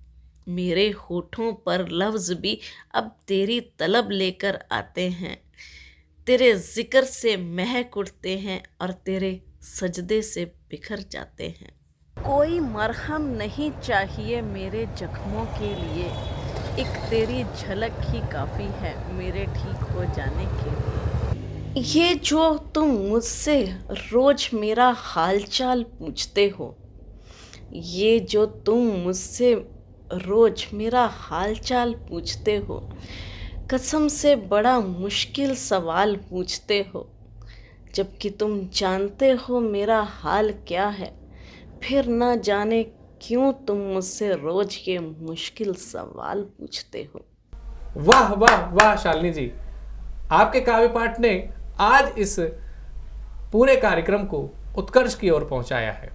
मेरे होठों पर लफ्ज़ भी अब तेरी तलब लेकर आते हैं। तेरे जिक्र से महक उठते हैं और तेरे सजदे से बिखर जाते हैं। कोई मरहम नहीं चाहिए मेरे जख्मों के लिए, एक तेरी झलक ही काफ़ी है मेरे ठीक हो जाने के लिए। ये जो तुम मुझसे रोज़ मेरा हालचाल पूछते हो, ये जो तुम मुझसे रोज़ मेरा हालचाल पूछते हो, कसम से बड़ा मुश्किल सवाल पूछते हो। जबकि तुम जानते हो मेरा हाल क्या है, फिर ना जाने क्यों तुम मुझसे रोज ये मुश्किल सवाल पूछते हो। वाह वाह वाह शालिनी जी, आपके काव्य पाठ ने आज इस पूरे कार्यक्रम को उत्कर्ष की ओर पहुंचाया है।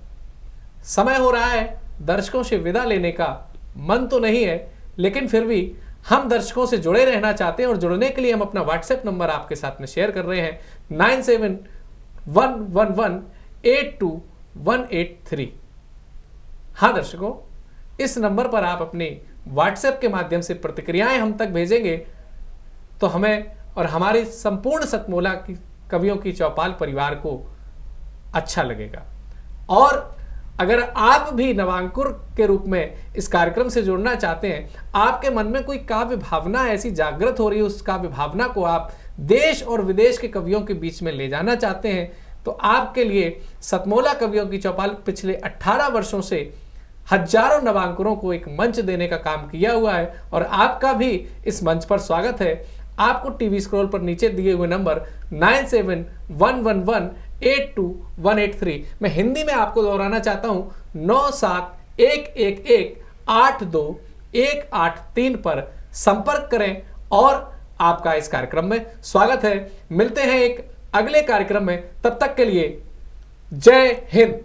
समय हो रहा है दर्शकों से विदा लेने का। मन तो नहीं है, लेकिन फिर भी हम दर्शकों से जुड़े रहना चाहते हैं और जुड़ने के लिए हम अपना व्हाट्सएप नंबर आपके साथ में शेयर कर रहे हैं 9711182183। हाँ दर्शकों, इस नंबर पर आप अपने व्हाट्सएप के माध्यम से प्रतिक्रियाएं हम तक भेजेंगे तो हमें और हमारी संपूर्ण सतमोला की कवियों की चौपाल परिवार को अच्छा लगेगा। और अगर आप भी नवांकुर के रूप में इस कार्यक्रम से जुड़ना चाहते हैं, आपके मन में कोई काव्य भावना ऐसी जागृत हो रही है, उस काव्य भावना को आप देश और विदेश के कवियों के बीच में ले जाना चाहते हैं, तो आपके लिए सतमोला कवियों की चौपाल पिछले 18 वर्षों से हजारों नवांकुरों को एक मंच देने का काम किया हुआ है और आपका भी इस मंच पर स्वागत है। आपको टीवी स्क्रॉल पर नीचे दिए हुए नंबर 9711182183, मैं हिंदी में आपको दोहराना चाहता हूं, 9711182183 पर संपर्क करें और आपका इस कार्यक्रम में स्वागत है। मिलते हैं एक अगले कार्यक्रम में, तब तक के लिए जय हिंद।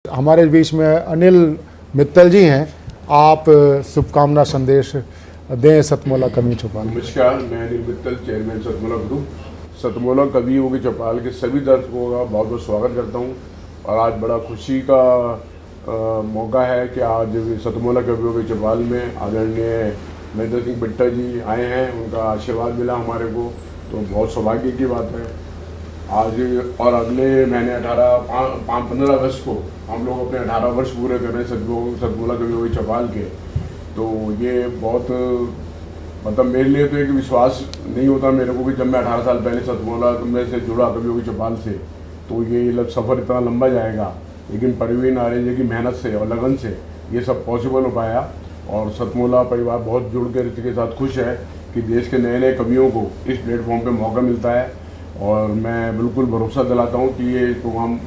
हमारे बीच में अनिल मित्तल जी हैं, आप शुभकामना संदेश दें सतमोला कवि चौपाल। नमस्कार, मैं अनिल मित्तल, चेयरमैन सतमोला ग्रुप। सतमोला कवियों के चौपाल के सभी दर्शकों का बहुत बहुत स्वागत करता हूं। और आज बड़ा खुशी का मौका है कि आज सतमोला कवियों के चौपाल में आदरणीय महेंद्र सिंह बिट्टा जी आए हैं, उनका आशीर्वाद मिला हमारे को, तो बहुत सौभाग्य की बात है आज। और अगले महीने 15 अगस्त को हम लोग अपने 18 वर्ष पूरे कर रहे हैं सतमोला कवियों के चौपाल के। तो ये बहुत मतलब मेरे लिए तो एक विश्वास नहीं होता मेरे को कि जब मैं 18 साल पहले सतमोला में से जुड़ा कवियों की चौपाल से, तो ये सफ़र इतना लंबा जाएगा, लेकिन परवीन आर्य जी की मेहनत से और लगन से ये सब पॉसिबल हो पाया। और सतमोला परिवार बहुत जुड़ कर इसके साथ खुश है कि देश के नए नए कवियों को इस प्लेटफॉर्म पे मौका मिलता है। और मैं बिल्कुल भरोसा दिलाता हूँ कि ये प्रोग्राम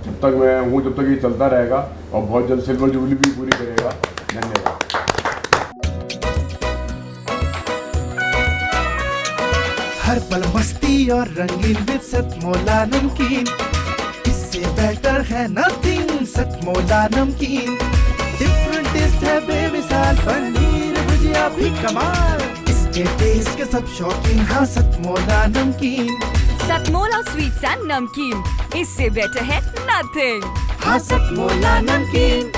जब तक मैं हूँ जब तक ये चलता रहेगा और बहुत जल्द सिल्वर जुबली भी पूरी करेगा। धन्यवाद। हर पल मस्ती और रंगीन विद सतमोला नमकीन, इससे बेटर है नथिंग। सतमोला नमकीन डिफरेंट टेस्ट है बेमिसाल, पनीर भुजिया भी कमाल, इसके टेस्ट के सब शौकीन। हाँ सतमोला नमकीन, सतमोला स्वीट्स एंड नमकीन, इससे बेटर है नथिंग। हाँ सतमोला नमकीन।